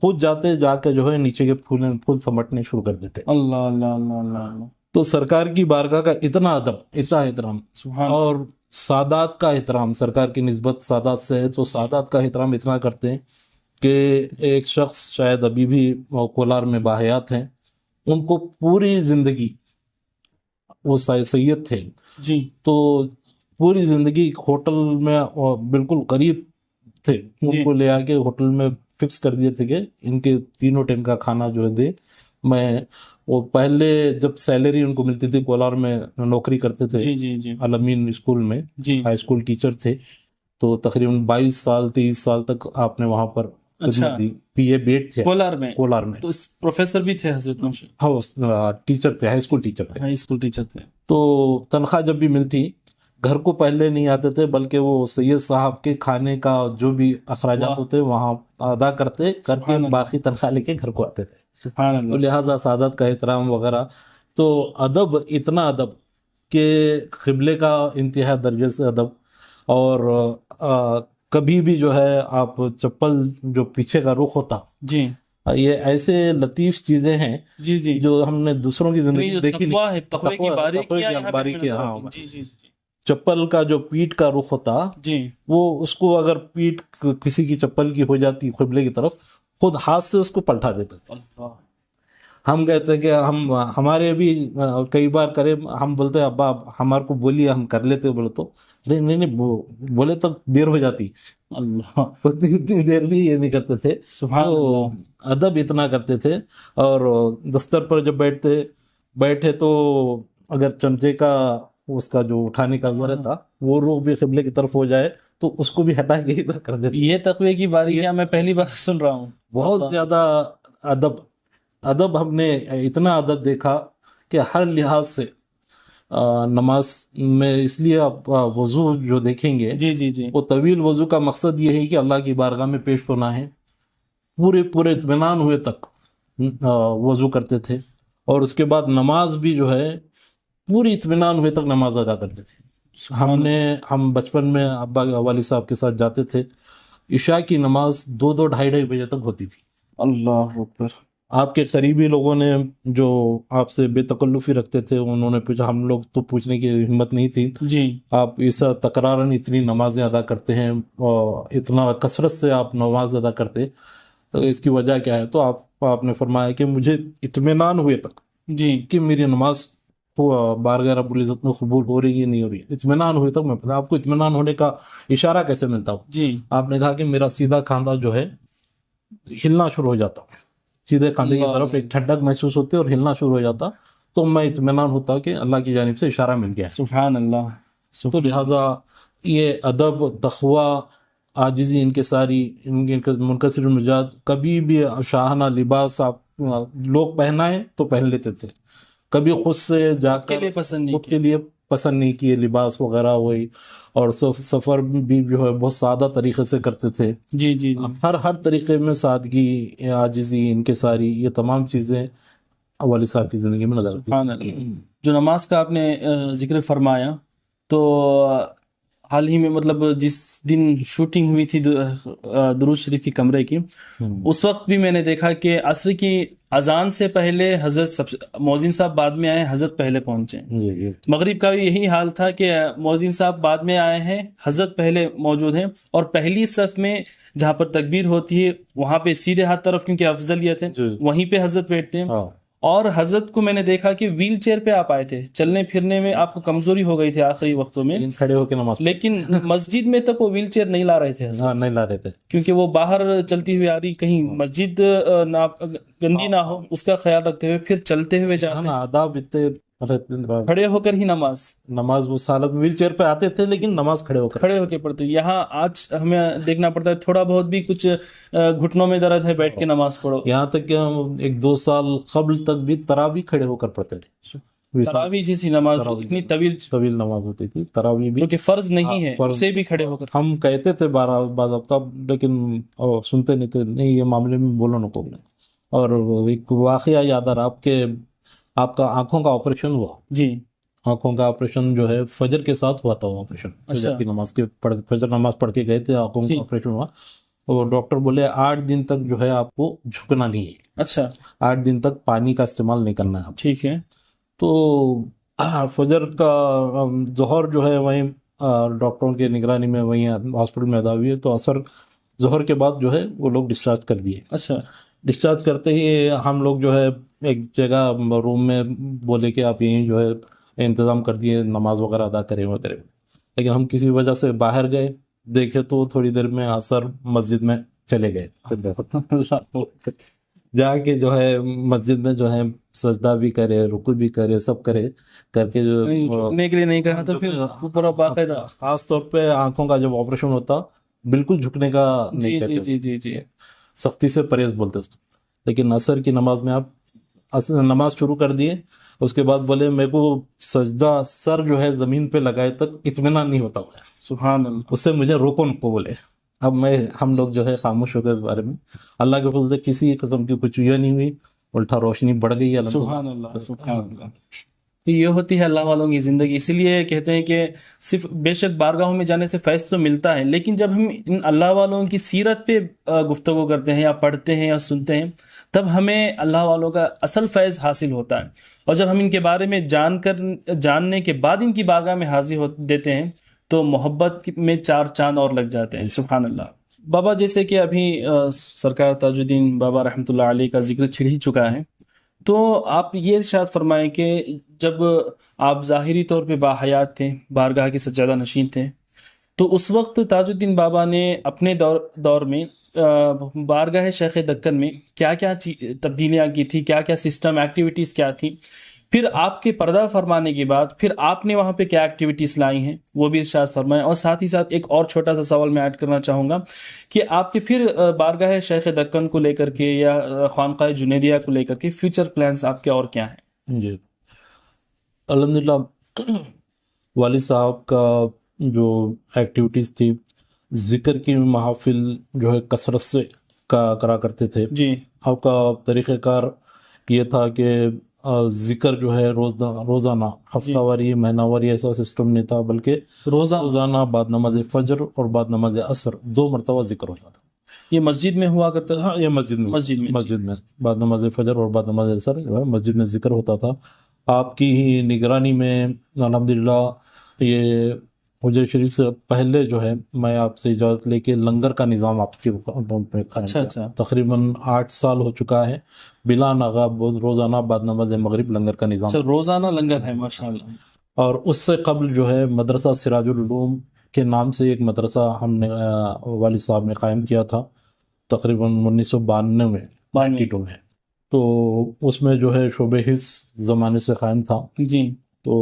خود جاتے جا کے جو ہے نیچے کے پھول سمٹنے شروع کر دیتے. اللہ اللہ اللہ اللہ. تو سرکار کی بارگاہ کا اتنا ادب، اتنا احترام، اور سادات کا احترام سرکار کی نسبت سادات سے ہے. تو سادات کا احترام اتنا کرتے ہیں کہ ایک شخص شاید ابھی بھی کولار میں باحیات ہیں، ان کو پوری زندگی، وہ سید تھے، جی، تو پوری زندگی ہوٹل میں بالکل قریب تھے، ان کو لے آ کے ہوٹل میں فکس کر دیے تھے کہ ان کے تینوں ٹائم کا کھانا جو ہے دے. میں وہ پہلے جب سیلری ان کو ملتی تھی، کولار میں نوکری کرتے تھے، جی جی جی علمین اسکول میں ہائی اسکول ٹیچر تھے. تو تقریباً 23 سال تک آپ نے وہاں پر خدمت دی. پی اے بیٹ تھے کولار میں. تو پروفیسر بھی تھے حضرت نوشی؟ ہاں، ٹیچر تھے، ہائی اسکول ٹیچر تھے. تو تنخواہ جب بھی ملتی، گھر کو پہلے نہیں آتے تھے، بلکہ وہ سید صاحب کے کھانے کا جو بھی اخراجات ہوتے وہاں ادا کرتے، کر کے باقی تنخواہ لے کے گھر کو آتے تھے. سبحان اللہ. تو لہٰذا سعادت کا احترام وغیرہ. تو ادب، اتنا ادب کہ قبلے کا انتہا درجے سے ادب. اور کبھی بھی جو ہے آپ چپل جو پیچھے کا رخ ہوتا، جی، یہ ایسے لطیف چیزیں ہیں جی جی جو ہم نے دوسروں کی زندگی دیکھی نہیں. تقوی کی باریکی. ہاں، جی جی جی. چپل کا جو پیٹ کا رخ ہوتا، جی، وہ اس کو اگر پیٹ کسی کی چپل کی ہو جاتی قبلے کی طرف، خود ہاتھ سے اس کو پلٹا دیتے تھے. ہم کہتے ہیں کہ ہمارے بھی کئی بار کرے، ہم بولتے ہیں ابا ہمارے کو بولیے، ہم کر لیتے. بولے تو نہیں بولے تو دیر ہو جاتی. اللہ، اتنی دیر بھی یہ نہیں کرتے تھے. تو ادب اتنا کرتے تھے. اور دستر پر جب بیٹھے تو اگر چمچے کا اس کا جو اٹھانے کا وہ رہتا، وہ روح بھی قبلے کی طرف ہو جائے تو اس کو بھی ہٹا کے ادھر کر دیتے. یہ تقوی کی باریکیاں میں پہلی بار سن رہا ہوں. بہت زیادہ ادب ہم نے اتنا ادب دیکھا کہ ہر لحاظ سے. نماز میں اس لیے آپ وضو جو دیکھیں گے، جی جی جی، وہ طویل وضو کا مقصد یہ ہے کہ اللہ کی بارگاہ میں پیش ہونا ہے. پورے اطمینان ہوئے تک وضو کرتے تھے. اور اس کے بعد نماز بھی جو ہے پوری اطمینان ہوئے تک نماز ادا کرتے تھے. ہم بچپن میں ابا والد صاحب کے ساتھ جاتے تھے، عشاء کی نماز 2-2 بجے تک ہوتی تھی. اللہ اکبر. آپ کے قریبی لوگوں نے جو آپ سے بے تکلفی رکھتے تھے، انہوں نے پوچھا، ہم لوگ تو پوچھنے کی ہمت نہیں تھی، جی، آپ اس تکرارن اتنی نمازیں ادا کرتے ہیں اور اتنا کثرت سے آپ نماز ادا کرتے، تو اس کی وجہ کیا ہے؟ تو آپ نے فرمایا کہ مجھے اطمینان ہوئے تک جی کہ میری نماز بارگاہ رب العزت میں قبول ہو رہی ہے نہیں ہو رہی ہے، اطمینان ہوئے تک. میں آپ کو اطمینان ہونے کا اشارہ کیسے ملتا ہوں؟ جی، آپ نے کہا کہ میرا سیدھا کھاندا جو ہے ہلنا شروع ہو جاتا، سیدھے کاندھے کی طرف ایک ٹھنڈک محسوس ہوتی اور ہلنا شروع ہو جاتا، تو میں اطمینان ہوتا کہ اللہ کی جانب سے اشارہ مل گیا. سبحان اللہ. تو لہٰذا یہ ادب، تقوی، عاجزی انکساری، ان کے منکسر مزاج، کبھی بھی شاہانہ لباس آپ لوگ پہنائیں تو پہن لیتے تھے، کبھی خود سے جا کے کر لیے پسند نہیں خود کے لیے پسند نہیں کیے لباس وغیرہ وہی، اور سفر بھی جو ہے بہت سادہ طریقے سے کرتے تھے. جی جی جی ہر طریقے میں سادگی، عاجزی، انکساری، یہ تمام چیزیں والد صاحب کی زندگی میں نظر آتی. سبحان اللہ. جو نماز کا آپ نے ذکر فرمایا، تو حال ہی میں مطلب جس دن شوٹنگ ہوئی تھی درود شریف کی کمرے کی، اس وقت بھی میں نے دیکھا کہ عصر کی اذان سے پہلے حضرت مؤذن صاحب بعد میں آئے، حضرت پہلے پہنچے. مغرب کا بھی یہی حال تھا کہ مؤذن صاحب بعد میں آئے ہیں، حضرت پہلے موجود ہیں، اور پہلی صف میں جہاں پر تکبیر ہوتی ہے وہاں پہ سیدھے ہاتھ طرف کیونکہ افضلیت ہے وہیں پہ حضرت بیٹھتے ہیں. اور حضرت کو میں نے دیکھا کہ ویل چیئر پہ آپ آئے تھے، چلنے پھرنے میں آپ کو کمزوری ہو گئی تھی آخری وقتوں میں، کھڑے ہو کے نماز، لیکن مسجد میں تک وہ ویل چیئر نہیں لا رہے تھے حضرت، نہیں لا رہے تھے، کیونکہ وہ باہر چلتی ہوئی آ رہی، کہیں مسجد گندی نہ ہو اس کا خیال رکھتے ہوئے پھر چلتے ہوئے جاتے ہیں، آداب اتنے کھڑے ہو کر ہی نماز اس حالت میں ویل چیئر پہ آتے تھے لیکن نماز کھڑے ہو کے پڑھتے. یہاں آج ہمیں دیکھنا پڑتا ہے تھوڑا بہت بھی کچھ گھٹنوں میں درد ہے، بیٹھ کے نماز پڑھو. یہاں تک کہ ہم 1-2 سال قبل تک بھی تراویح کھڑے ہو کر پڑھتے تھے. تراویح جیسی نماز اتنی طویل نماز ہوتی تھی، تراویح بھی جو کہ فرض نہیں ہے اسے بھی کھڑے ہو کر. ہم کہتے تھے باضابطہ لیکن سنتے نہیں تھے، نہیں یہ معاملے میں بولو نہ کو. اور ایک واقعہ یاد آ رہا آپ کا آنکھوں کا آپریشن ہوا. جی، آنکھوں کا آپریشن جو ہے فجر کے ساتھ ہوا تھا. وہ آپریشن فجر کی نماز کے فجر نماز پڑھ کے گئے تھے، آنکھوں کا آپریشن ہوا. اور ڈاکٹر بولے 8 دن تک جو ہے آپ کو جھکنا نہیں ہے. اچھا، 8 دن تک پانی کا استعمال نہیں کرنا ہے. ٹھیک ہے. تو فجر کا ظہر جو ہے وہیں ڈاکٹروں کے نگرانی میں وہیں ہاسپٹل میں ادا ہوئی ہے. تو عصر ظہر کے بعد جو ہے وہ لوگ ڈسچارج کر دیے. اچھا، ڈسچارج کرتے ہی ہم لوگ جو ہے ایک جگہ روم میں بولے کہ آپ یہیں جو ہے انتظام کر دیے، نماز وغیرہ ادا کریں وغیرہ. لیکن ہم کسی وجہ سے باہر گئے، دیکھے تو تھوڑی دیر میں عصر مسجد میں چلے گئے. جا کے جو ہے مسجد میں جو ہے سجدہ بھی کرے، رکوع بھی کرے، سب کرے، کر کے جو جھکنے کے لیے نہیں کہا تو پھر اوپر باقاعدہ خاص طور پہ آنکھوں کا جب آپریشن ہوتا بالکل جھکنے کا نہیں کہتے. جی سختی سے پرہیز بولتے اس کو. لیکن عصر کی نماز میں آپ نماز شروع کر دیے، اس کے بعد بولے میرے کو سجدہ سر جو ہے زمین پہ لگائے تک اطمینان نہیں ہوتا. سبحان اللہ. اس سے مجھے روکو نکو بولے. اب ہم لوگ جو ہے خاموش ہو گئے اس بارے میں. اللہ کے فضل سے کسی قسم کی کچھ یہ نہیں ہوئی، الٹا روشنی بڑھ گئی. سبحان اللہ، سبحان اللہ. یہ ہوتی ہے اللہ والوں کی زندگی. اسی لیے کہتے ہیں کہ صرف بے شک بارگاہوں میں جانے سے فیض تو ملتا ہے، لیکن جب ہم ان اللہ والوں کی سیرت پہ گفتگو کرتے ہیں یا پڑھتے ہیں یا سنتے ہیں تب ہمیں اللہ والوں کا اصل فیض حاصل ہوتا ہے. اور جب ہم ان کے بارے میں جاننے کے بعد ان کی بارگاہ میں حاضر دیتے ہیں تو محبت میں 4 چاند اور لگ جاتے ہیں. سبحان اللہ. بابا جیسے کہ ابھی سرکار تاج الدین بابا رحمۃ اللہ علیہ کا ذکر چھڑ ہی چکا ہے، تو آپ یہ ارشاد فرمائیں کہ جب آپ ظاہری طور پہ باحیات تھے، بارگاہ کے سجادہ نشین تھے، تو اس وقت تاج الدین بابا نے اپنے دور میں بارگاہ شیخ دکن میں کیا کیا تبدیلیاں کی تھی، کیا کیا سسٹم ایکٹیویٹیز کیا تھی، پھر آپ کے پردہ فرمانے کے بعد پھر آپ نے وہاں پہ کیا ایکٹیویٹیز لائی ہیں وہ بھی ارشاد فرمائیں. اور ساتھ ہی ساتھ ایک اور چھوٹا سا سوال میں ایڈ کرنا چاہوں گا کہ آپ کے پھر بارگاہ شیخ دکن کو لے کر کے یا خانقاہ جنیدیہ کو لے کر کے فیوچر پلانز آپ کے اور کیا ہیں؟ جی الحمدللہ والد صاحب کا جو ایکٹیویٹیز تھی، ذکر کی محافل جو ہے کثرت سے کرا کرتے تھے. جی، آپ کا طریقہ کار یہ تھا کہ ذکر جو ہے روزانہ، ہفتہ واری، مہینہ واری ایسا سسٹم نہیں تھا، بلکہ روزانہ بعد نماز فجر اور بعد نماز عصر 2 مرتبہ ذکر ہوتا تھا. یہ مسجد میں ہوا کرتا تھا؟ یہ مسجد میں بعد نماز فجر اور بعد نماز عصر جو ہے مسجد میں ذکر ہوتا تھا. آپ کی ہی نگرانی میں الحمدللہ یہ حجر شریف سے پہلے جو ہے میں آپ سے اجازت لے کے لنگر کا نظام آپ کے اچھا تقریباً 8 سال ہو چکا ہے بلا ناغہ روزانہ بعد نماز مغرب لنگر کا نظام. روزانہ لنگر ہے ماشاءاللہ. اور اس سے قبل جو ہے مدرسہ سراج العلوم کے نام سے ایک مدرسہ ہم نے والد صاحب نے قائم کیا تھا تقریباً 1992 میں. تو اس میں جو ہے شعبہ حفظ زمانے سے قائم تھا. جی. تو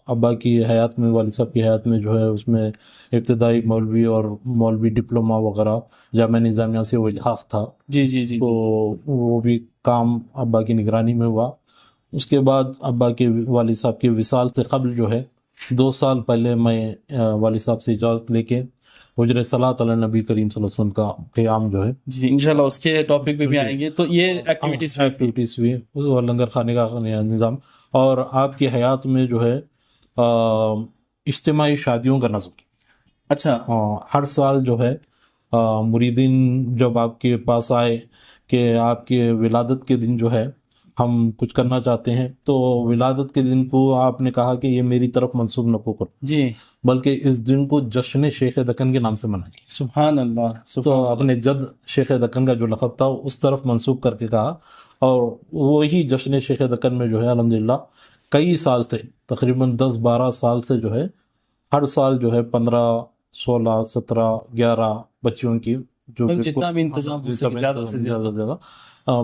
ابا کی حیات میں، والد صاحب کی حیات میں جو ہے اس میں ابتدائی مولوی اور مولوی ڈپلوما وغیرہ جامعہ نظامیہ سے وہ الحاق تھا، جی جی جی تو وہ بھی کام ابا کی نگرانی میں ہوا۔ اس کے بعد ابا کے والد صاحب کے وصال سے قبل جو ہے 2 سال پہلے میں والد صاحب سے اجازت لے کے حجر صلاۃ علی نبی کریم صلی اللہ علیہ وسلم کا قیام جو ہے جی انشاءاللہ اس کے ٹاپک پہ بھی آئیں گے۔ تو یہ ایکٹیویٹیز ہوئی، اور لنگر خانے کا نظام، اور آپ کی حیات میں جو ہے اجتماعی شادیوں کا نظم۔ اچھا ہر سال جو ہے مریدین جب آپ کے پاس آئے کہ آپ کے ولادت کے دن جو ہے ہم کچھ کرنا چاہتے ہیں، تو ولادت کے دن کو آپ نے کہا کہ یہ میری طرف منسوب نہ کرو، جی، بلکہ اس دن کو جشن شیخ دکن کے نام سے منائیں۔ سبحان اللہ، تو اپنے جد شیخ دکن کا جو لقب تھا اس طرف منسوب کر کے کہا، اور وہی جشن شیخ دکن میں جو ہے الحمدللہ کئی سال سے، تقریباً 10-12 سال سے جو ہے ہر سال جو ہے 15 16 17 11 بچیوں کی جو جتنا بھی انتظام ہو سکے زیادہ سے زیادہ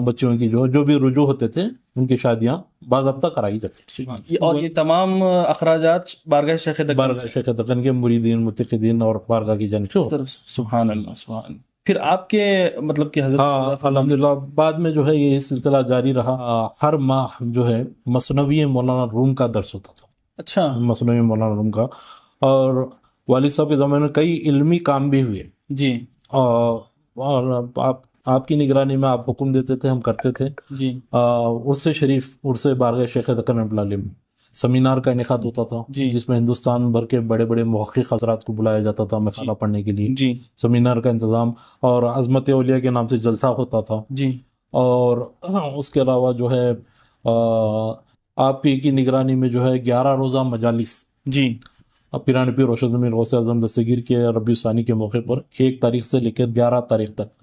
بچیوں کی جو بھی رجوع ہوتے تھے ان کی شادیاں باضابطہ کرائی جاتی تھی، اور یہ تمام اخراجات بارگاہ شیخ دکن بارگاہ شیخ دکن کے مریدین متقدین اور بارگاہ کی جانب سے۔ سبحان اللہ، سبحان اللہ۔ پھر آپ کے مطلب کہ حضرت الحمدللہ بعد میں جو ہے یہ سلسلہ جاری رہا، ہر ماہ جو ہے مثنوی مولانا روم کا درس ہوتا تھا۔ اچھا، مثنوی مولانا روم کا، اور والد صاحب کے زمانے میں کئی علمی کام بھی ہوئے، جی، اور آپ کی نگرانی میں آپ حکم دیتے تھے، ہم کرتے تھے۔ جی، عرس شریف، عرس بارگاہ شیخ دکن رحمۃ اللہ علیہ میں سیمینار کا انعقاد ہوتا تھا، جی، جس میں ہندوستان بھر کے بڑے بڑے محقق حضرات کو بلایا جاتا تھا مقالہ پڑھنے کے لیے، جی، سیمینار کا انتظام، اور عظمت اولیاء کے نام سے جلسہ ہوتا تھا۔ جی، اور اس کے علاوہ جو ہے آپ کی نگرانی میں جو ہے 11 روزہ مجالس، جی، پیران پیر ارشد امیر غوث اعظم دستگیر کے ربیع ثانی کے موقع پر 1 تاریخ سے لے کر 11 تاریخ تک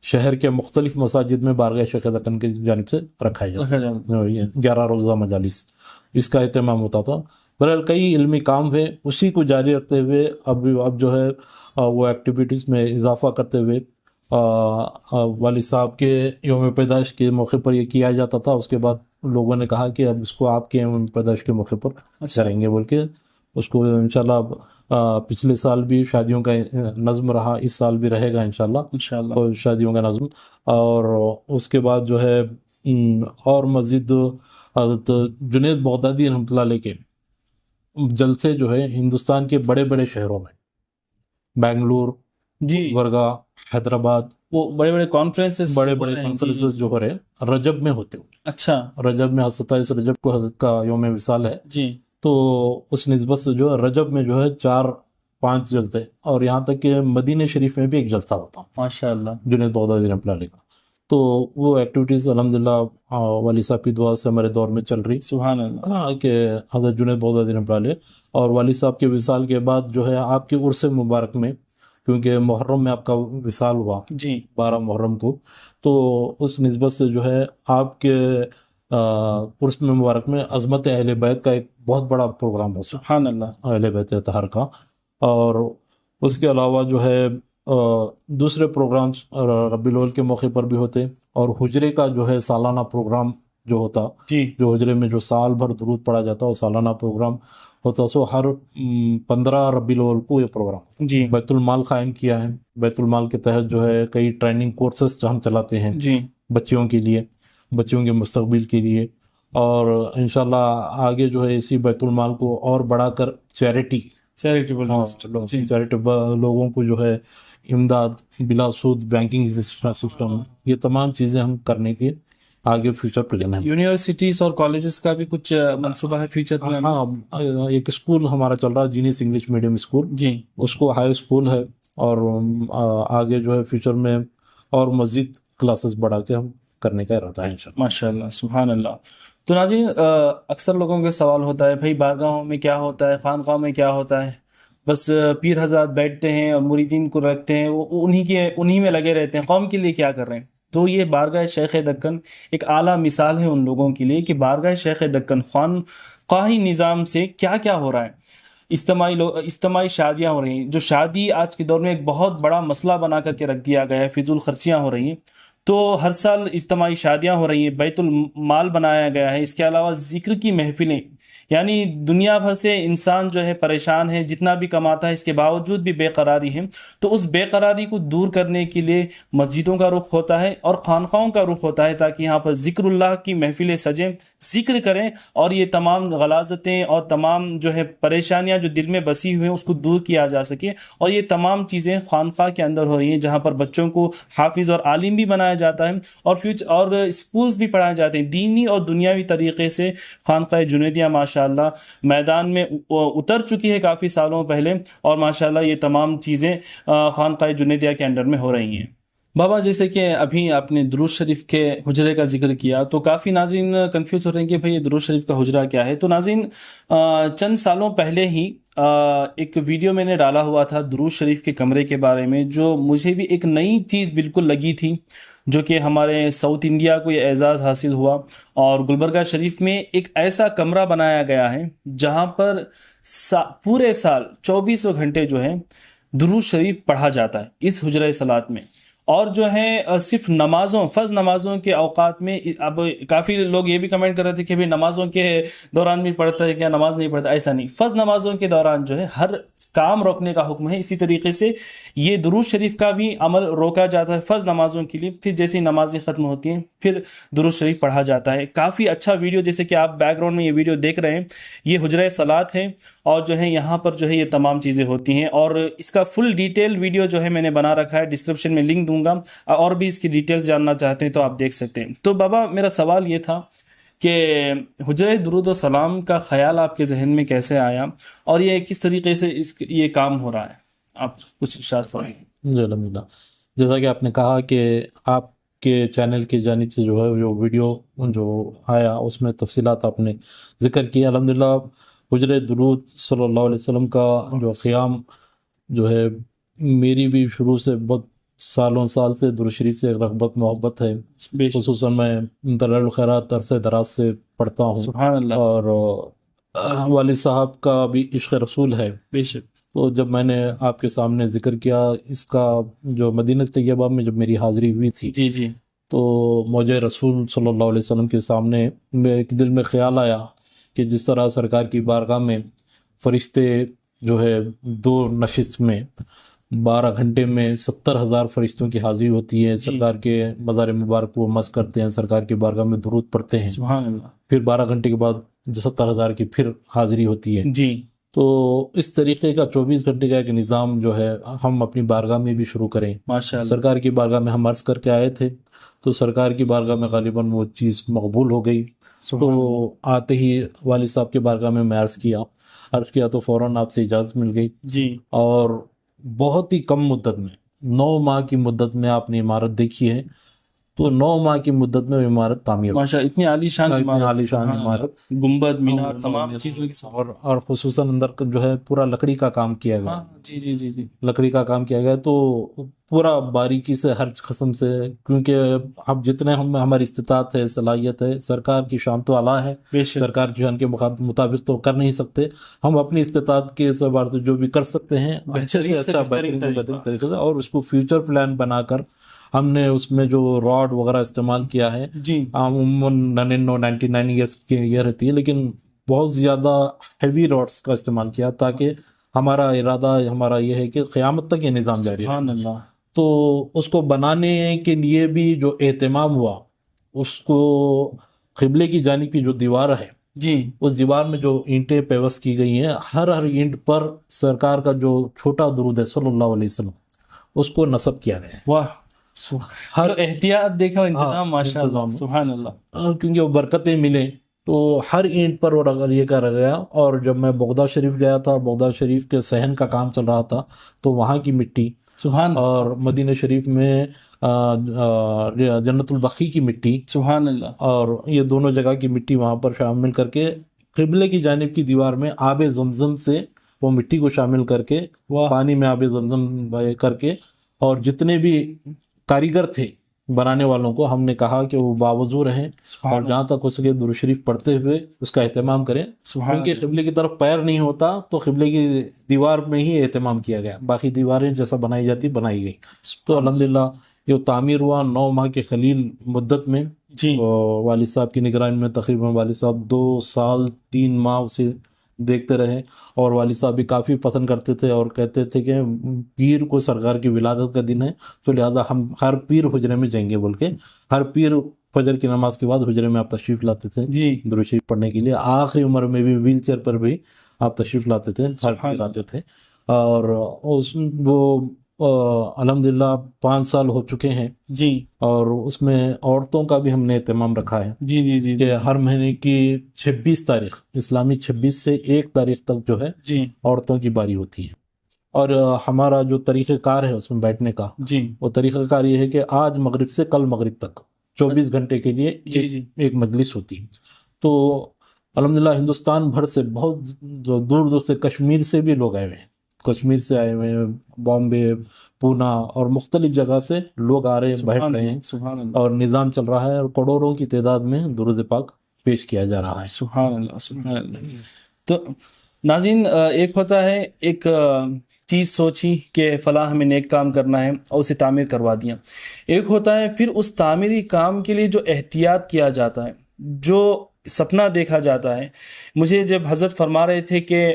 شہر کے مختلف مساجد میں بارگاہ شیخ دکن کی جانب سے رکھا جاتا ہے 11 روزہ مجالس، اس کا اہتمام ہوتا تھا۔ بہرحال کئی علمی کام ہوئے، اسی کو جاری رکھتے ہوئے اب جو ہے وہ ایکٹیویٹیز میں اضافہ کرتے ہوئے والد صاحب کے یوم پیدائش کے موقع پر یہ کیا جاتا تھا۔ اس کے بعد لوگوں نے کہا کہ اب اس کو آپ کے یوم پیدائش کے موقع پر کریں گے بول کے اس کو انشاءاللہ پچھلے سال بھی شادیوں کا نظم رہا، اس سال بھی رہے گا انشاءاللہ شادیوں کا نظم۔ اور اس کے بعد جو ہے اور مزید حضرت جنید بغدادی رحمۃ اللہ علیہ کے جلسے جو ہے ہندوستان کے بڑے بڑے شہروں میں، بنگلور، جی، ورگا، حیدرآباد، وہ بڑے بڑے کانفرنسز جو ہو رہے رجب میں ہوتے ہیں۔ اچھا، رجب میں 27 رجب کو حضرت کا یوم وصال ہے، جی، تو اس نسبت سے جو ہے رجب میں جو ہے 4-5 جلسے، اور یہاں تک کہ مدینہ شریف میں بھی ایک جلسہ ہوتا ماشاء اللہ، جنید بغدادی رحمۃ اللہ علیہ کا۔ تو وہ ایکٹیویٹیز الحمدللہ والد صاحب کی دعا سے ہمارے دور میں چل رہی، سبحان اللہ، کہ حضرت جنید بغدادی رحمۃ اللہ علیہ اور والد صاحب کے وصال کے بعد جو ہے آپ کے عرس مبارک میں، کیونکہ محرم میں آپ کا وصال ہوا، جی، 12 محرم کو، تو اس نسبت سے جو ہے آپ کے عرس مبارک میں عظمت اہل بیت کا ایک بہت بڑا پروگرام ہوتا ہے، سبحان اللہ، اہل بیت اطہار کا۔ اور اس کے علاوہ جو ہے دوسرے پروگرامز ربیع الاول کے موقع پر بھی ہوتے، اور حجرے کا جو ہے سالانہ پروگرام جو ہوتا، جی، جو حجرے میں جو سال بھر درود پڑھا جاتا وہ سالانہ پروگرام ہوتا، سو ہر 15 ربیع الاول کو یہ پروگرام۔ جی، بیت المال قائم کیا ہے، بیت المال کے تحت جو ہے کئی ٹریننگ کورسز ہم چلاتے ہیں جی، بچیوں کے لیے، بچیوں کے مستقبل کے لیے، اور انشاءاللہ آگے جو ہے اسی بیت المال کو اور بڑھا کر چیریٹیبل لوگوں کو جو ہے امداد بلا سود، بینکنگ سسٹم، یہ تمام چیزیں ہم کرنے کے آگے فیوچر پلان ہے۔ یونیورسٹیز اور کالجز کا بھی کچھ منصوبہ ہے فیوچر میں؟ ہاں، ایک اسکول ہمارا چل رہا ہے جینیس انگلش میڈیم اسکول، جی، اس کو ہائی اسکول ہے، اور آگے جو ہے فیوچر میں اور مزید کلاسز بڑھا کے ہم کرنے کا ارادہ ہے انشاءاللہ۔ ماشاء اللہ، سبحان اللہ۔ تو ناظرین، اکثر لوگوں کے سوال ہوتا ہے بھائی بارگاہوں میں کیا ہوتا ہے، خانقاہوں میں کیا ہوتا ہے؟ بس پیر حضرات بیٹھتے ہیں اور مریدین کو رکھتے ہیں، وہ انہی میں لگے رہتے ہیں، قوم کے لیے کیا کر رہے ہیں؟ تو یہ بارگاہ شیخ دکن ایک اعلیٰ مثال ہے ان لوگوں کے لیے کہ بارگاہ شیخ دکن خانقاہی نظام سے کیا کیا ہو رہا ہے۔ اجتماعی شادیاں ہو رہی ہیں، جو شادی آج کے دور میں ایک بہت بڑا مسئلہ بنا کر کے رکھ دیا گیا ہے، فضول خرچیاں ہو رہی ہیں، تو ہر سال اجتماعی شادیاں ہو رہی ہیں، بیت المال بنایا گیا ہے، اس کے علاوہ ذکر کی محفلیں، یعنی دنیا بھر سے انسان جو ہے پریشان ہے، جتنا بھی کماتا ہے اس کے باوجود بھی بے قراری ہے، تو اس بے قراری کو دور کرنے کے لیے مسجدوں کا رخ ہوتا ہے اور خانقاہوں کا رخ ہوتا ہے، تاکہ یہاں پر ذکر اللہ کی محفلیں سجیں، ذکر کریں، اور یہ تمام غلاظتیں اور تمام جو ہے پریشانیاں جو دل میں بسی ہوئی ہیں اس کو دور کیا جا سکے. اور یہ تمام چیزیں خانقاہ کے اندر ہو رہی ہیں، جہاں پر بچوں کو حافظ اور عالم بھی بنایا جاتا ہے، اور فیوچر اور اسکولز بھی پڑھائے جاتے ہیں دینی اور دنیاوی طریقے سے. خانقاہ جنیدیہ ماشاءاللہ میدان میں اتر چکی ہے کافی سالوں پہلے، اور ماشاءاللہ یہ تمام چیزیں خانقاہ جنیدیہ کے انڈر میں ہو رہی ہیں. بابا جیسے کہ ابھی آپ نے درود شریف کے حجرے کا ذکر کیا، تو کافی ناظرین کنفیوز ہو رہے ہیں کہ بھئی یہ درود شریف کا حجرہ کیا ہے. تو ناظرین چند سالوں پہلے ہی ایک ویڈیو میں نے ڈالا ہوا تھا درود شریف کے کمرے کے بارے میں، جو مجھے بھی ایک نئی چیز بالکل لگی تھی، جو کہ ہمارے ساؤتھ انڈیا کو یہ اعزاز حاصل ہوا. اور گلبرگہ شریف میں ایک ایسا کمرہ بنایا گیا ہے جہاں پر پورے سال 24 گھنٹے جو ہے درود شریف پڑھا جاتا ہے اس حجرہ صلات میں. اور جو ہے صرف نمازوں، فرض نمازوں کے اوقات میں، اب کافی لوگ یہ بھی کمنٹ کر رہے تھے کہ بھئی نمازوں کے دوران بھی پڑھتا ہے کیا، نماز نہیں پڑھتا. ایسا نہیں، فرض نمازوں کے دوران جو ہے ہر کام روکنے کا حکم ہے. اسی طریقے سے یہ درود شریف کا بھی عمل روکا جاتا ہے فرض نمازوں کے لیے، پھر جیسے نمازیں ختم ہوتی ہیں پھر درود شریف پڑھا جاتا ہے. کافی اچھا ویڈیو، جیسے کہ آپ بیک گراؤنڈ میں یہ ویڈیو دیکھ رہے ہیں، یہ حجرہ صلات ہے، اور جو ہے یہاں پر جو ہے یہ تمام چیزیں ہوتی ہیں. اور اس کا فل ڈیٹیل ویڈیو جو ہے میں نے بنا رکھا ہے، ڈسکرپشن میں لنک دوں گا، اور بھی اس کی ڈیٹیلز جاننا چاہتے ہیں تو آپ دیکھ سکتے ہیں. تو بابا میرا سوال یہ تھا کہ حجرہ درود و سلام کا خیال آپ کے ذہن میں کیسے آیا، اور یہ کس طریقے سے یہ کام ہو رہا ہے، آپ کچھ ارشاد فرمائیں. جی الحمدللہ. جیسا کہ آپ نے کہا کہ آپ کے چینل کی جانب سے جو ہے جو ویڈیو جو آیا اس میں تفصیلات آپ نے ذکر کی. الحمدللہ حجرہ درود صلی اللہ علیہ وسلم کا جو قیام جو ہے میری بھی شروع سے بہت سالوں سال سے درود شریف سے رغبت محبت ہے. خصوصاً میں دلائل الخیرات عرصہ دراز سے پڑھتا ہوں. سبحان اللہ. اور والد صاحب کا بھی عشق رسول ہے. بے شک. تو جب میں نے آپ کے سامنے ذکر کیا اس کا، جو مدینہ طیبہ میں جب میری حاضری ہوئی تھی، جی جی، تو موج رسول صلی اللہ علیہ وسلم کے سامنے میرے دل میں خیال آیا کہ جس طرح سرکار کی بارگاہ میں فرشتے جو ہے 2 نشست میں 12 گھنٹے میں 70,000 فرشتوں کی حاضری ہوتی ہے. سرکار کے مزار مبارک کو مس کرتے ہیں، سرکار کی بارگاہ میں درود پڑھتے ہیں. سبحان اللہ. پھر 12 گھنٹے کے بعد 70,000 کی پھر حاضری ہوتی ہے. جی. تو اس طریقے کا 24 گھنٹے کا ایک نظام جو ہے ہم اپنی بارگاہ میں بھی شروع کریں. ماشاءاللہ. سرکار کی بارگاہ میں ہم عرض کر کے آئے تھے، تو سرکار کی بارگاہ میں غالباً وہ چیز مقبول ہو گئی. تو آتے ہی والد صاحب کی بارگاہ میں عرض کیا تو فوراً آپ سے اجازت مل گئی. جی. اور بہت ہی کم مدت میں 9 ماہ کی مدت میں آپ نے عمارت دیکھی ہے. تو 9 ماہ کی مدت میں وہ عمارت تعمیر ہوئی. ماشاء، اتنی عالی شان عمارت، گنبد، مینار، تمام چیزوں کی، اور خصوصاً اندر جو ہے پورا لکڑی کا کام کیا گیا. جی جی جی جی، لکڑی کا کام کیا گیا. تو پورا باریکی سے ہر قسم سے، کیونکہ اب جتنے ہماری استطاعت ہے، صلاحیت ہے، سرکار کی شان تو اعلیٰ ہے، سرکار کی شان کے مطابق تو کر نہیں سکتے. ہم اپنی استطاعت کے اعتبار سے جو بھی کر سکتے ہیں اچھے سے اچھا بہترین طریقے سے، اور اس کو فیوچر پلان بنا کر ہم نے اس میں جو راڈ وغیرہ استعمال کیا ہے. جی. عموماً 99 ایئرس کی یہ رہتی ہے، لیکن بہت زیادہ ہیوی راڈس کا استعمال کیا تاکہ ہمارا ارادہ ہمارا یہ ہے کہ قیامت تک یہ نظام جاری ہے. سبحان اللہ. تو اس کو بنانے کے لیے بھی جو اہتمام ہوا، اس کو قبلے کی جانب کی جو دیوار ہے، جی، اس دیوار میں جو اینٹیں پیوست کی گئی ہیں، ہر اینٹ پر سرکار کا جو چھوٹا درود ہے صلی اللہ علیہ وسلم، اس کو نصب کیا گیا ہے. واہ، ہر احتیاط دیکھو، انتظام، ماشاءاللہ، سبحان اللہ. کیونکہ وہ برکتیں ملیں تو ہر اینٹ پر وہ یہ کرا گیا. اور جب میں بغداد شریف گیا تھا، بغداد شریف کے صحن کا کام چل رہا تھا، تو وہاں کی مٹی، سبحان، اور مدینہ شریف میں جنت البقیع کی مٹی، سبحان اللہ، اور یہ دونوں جگہ کی مٹی وہاں پر شامل کر کے قبلے کی جانب کی دیوار میں آب زمزم سے وہ مٹی کو شامل کر کے، پانی میں آب زمزم کر کے، اور جتنے بھی کاریگر تھے بنانے والوں کو ہم نے کہا کہ وہ باوضو رہیں اور جہاں تک ہو سکے درود شریف پڑھتے ہوئے اس کا اہتمام کریں. کیونکہ قبلے کی طرف پیر نہیں ہوتا تو قبلے کی دیوار میں ہی اہتمام کیا گیا، باقی دیواریں جیسا بنائی جاتی بنائی گئی. تو الحمدللہ یہ تعمیر ہوا 9 ماہ کے قلیل مدت میں. جی اور والد صاحب کی نگرانی میں تقریباً والد صاحب 2 سال 3 ماہ اسے دیکھتے رہے. اور والد صاحب بھی کافی پسند کرتے تھے اور کہتے تھے کہ پیر کو سرکار کی ولادت کا دن ہے تو لہٰذا ہم ہر پیر حجرے میں جائیں گے بول کے. ہر پیر فجر کی نماز کے بعد حجرے میں آپ تشریف لاتے تھے جی درود شریف پڑھنے کے لیے. آخری عمر میں بھی ویل چیئر پر بھی آپ تشریف لاتے تھے, ہر پیر آتے تھے. اور وہ الحمدللہ 5 سال ہو چکے ہیں. جی اور اس میں عورتوں کا بھی ہم نے اہتمام رکھا ہے جی جی جی کہ ہر مہینے کی 26 تاریخ اسلامی 26 سے 1 تاریخ تک جو ہے جی عورتوں کی باری ہوتی ہے. اور ہمارا جو طریقہ کار ہے اس میں بیٹھنے کا, جی وہ طریقہ کار یہ ہے کہ آج مغرب سے کل مغرب تک 24 گھنٹے کے لیے ایک مجلس ہوتی ہے. تو الحمدللہ ہندوستان بھر سے بہت دور دور سے, کشمیر سے بھی لوگ آئے ہوئے ہیں, کشمیر سے آئے ہوئے ہیں, بامبے, پونا اور مختلف جگہ سے لوگ آ رہے ہیں, بیٹھ رہے ہیں. سبحان اللہ اور نظام چل رہا ہے اور کروڑوں کی تعداد میں درود پاک پیش کیا جا رہا ہے. سبحان اللہ سبحان اللہ. تو ناظرین, ایک ہوتا ہے ایک چیز سوچی کہ فلاں ہمیں نیک کام کرنا ہے اور اسے تعمیر کروا دیا. ایک ہوتا ہے پھر اس تعمیری کام کے لیے جو احتیاط کیا جاتا ہے, جو سپنا دیکھا جاتا ہے. مجھے جب حضرت فرما رہے تھے کہ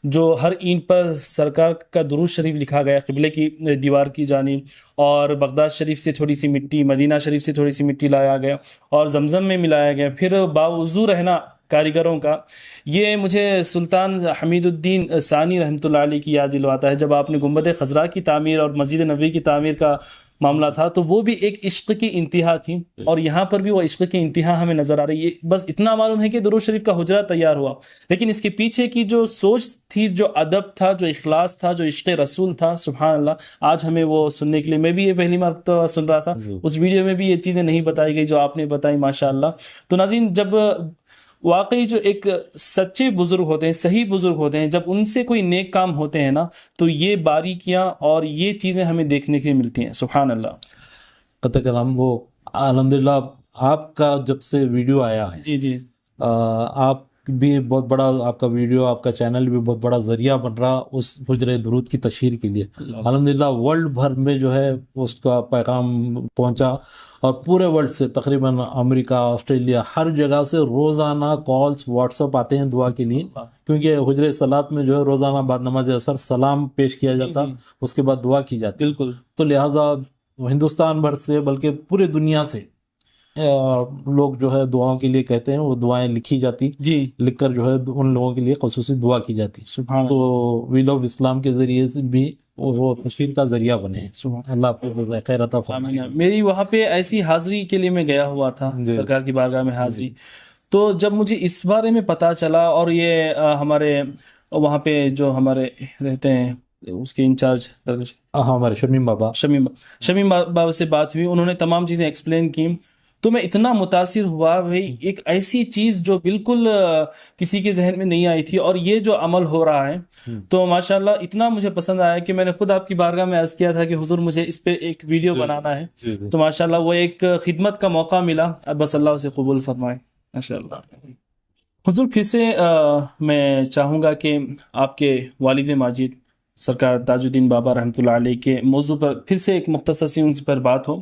جو ہر اینٹ پر سرکار کا درود شریف لکھا گیا قبلے کی دیوار کی جانب, اور بغداد شریف سے تھوڑی سی مٹی, مدینہ شریف سے تھوڑی سی مٹی لایا گیا اور زمزم میں ملایا گیا, پھر باوضو رہنا کاریگروں کا, یہ مجھے سلطان حمید الدین ثانی رحمۃ اللہ علیہ کی یاد دلواتا ہے. جب آپ نے گنبد خضرا کی تعمیر اور مسجد نبوی کی تعمیر کا معاملہ تھا تو وہ بھی ایک عشق کی انتہا تھی, اور یہاں پر بھی وہ عشق کی انتہا ہمیں نظر آ رہی ہے. بس اتنا معلوم ہے کہ درود شریف کا حجرہ تیار ہوا, لیکن اس کے پیچھے کی جو سوچ تھی, جو ادب تھا, جو اخلاص تھا, جو عشق رسول تھا, سبحان اللہ, آج ہمیں وہ سننے کے لیے, میں بھی یہ پہلی مرتبہ سن رہا تھا, اس ویڈیو میں بھی یہ چیزیں نہیں بتائی گئی جو آپ نے بتائی, ماشاء اللہ. تو ناظرین, جب واقعی جو ایک سچے بزرگ ہوتے ہیں, صحیح بزرگ ہوتے ہیں, جب ان سے کوئی نیک کام ہوتے ہیں نا, تو یہ باریکیاں اور یہ چیزیں ہمیں دیکھنے کے لیے ملتی ہیں. سبحان اللہ. قطع کلام. وہ الحمدللہ آپ کا جب سے ویڈیو آیا ہے, جی جی آپ بھی بہت بڑا, آپ کا ویڈیو, آپ کا چینل بھی بہت بڑا ذریعہ بن رہا اس حجرے درود کی تشہیر کے لیے. الحمدللہ ورلڈ بھر میں جو ہے اس کا پیغام پہنچا, اور پورے ورلڈ سے تقریباً امریکہ, آسٹریلیا, ہر جگہ سے روزانہ کالز, واٹس ایپ آتے ہیں دعا کے لیے, کیونکہ حجرے صلاۃ میں جو ہے روزانہ بعد نماز اثر سلام پیش کیا جاتا, اس کے بعد دعا کی جاتی. بالکل. تو لہٰذا ہندوستان بھر سے بلکہ پورے دنیا سے لوگ جو ہے دعاؤں کے لیے کہتے ہیں, وہ دعائیں لکھی جاتی, جی لکھ کر جو ہے ان لوگوں کے لیے خصوصی دعا کی جاتی. سبحان تو ویل آف اسلام کے ذریعے سے بھی وہ تشہیر کا ذریعہ بنے. اللہ آپ کو خیر عطا فرمائے. میری وہاں پہ ایسی حاضری کے لیے میں گیا ہوا تھا, سرکار کی بارگاہ میں حاضری. تو جب مجھے اس بارے میں پتہ چلا, اور یہ ہمارے وہاں پہ جو ہمارے رہتے ہیں اس کے انچارج ہمارے شمیم بابا سے بات ہوئی, انہوں نے تمام چیزیں ایکسپلین کی, تو میں اتنا متاثر ہوا. بھائی ایک ایسی چیز جو بالکل کسی کے ذہن میں نہیں آئی تھی, اور یہ جو عمل ہو رہا ہے, تو ماشاءاللہ اتنا مجھے پسند آیا کہ میں نے خود آپ کی بارگاہ میں عرض کیا تھا کہ حضور مجھے اس پہ ایک ویڈیو بنانا ہے. تو ماشاءاللہ وہ ایک خدمت کا موقع ملا, اب بس اللہ اسے قبول فرمائے. ماشاءاللہ. حضور پھر سے میں چاہوں گا کہ آپ کے والد ماجد سرکار تاج الدین بابا رحمۃ اللہ علیہ کے موضوع پر پھر سے ایک مختصر سی ان پر بات ہو,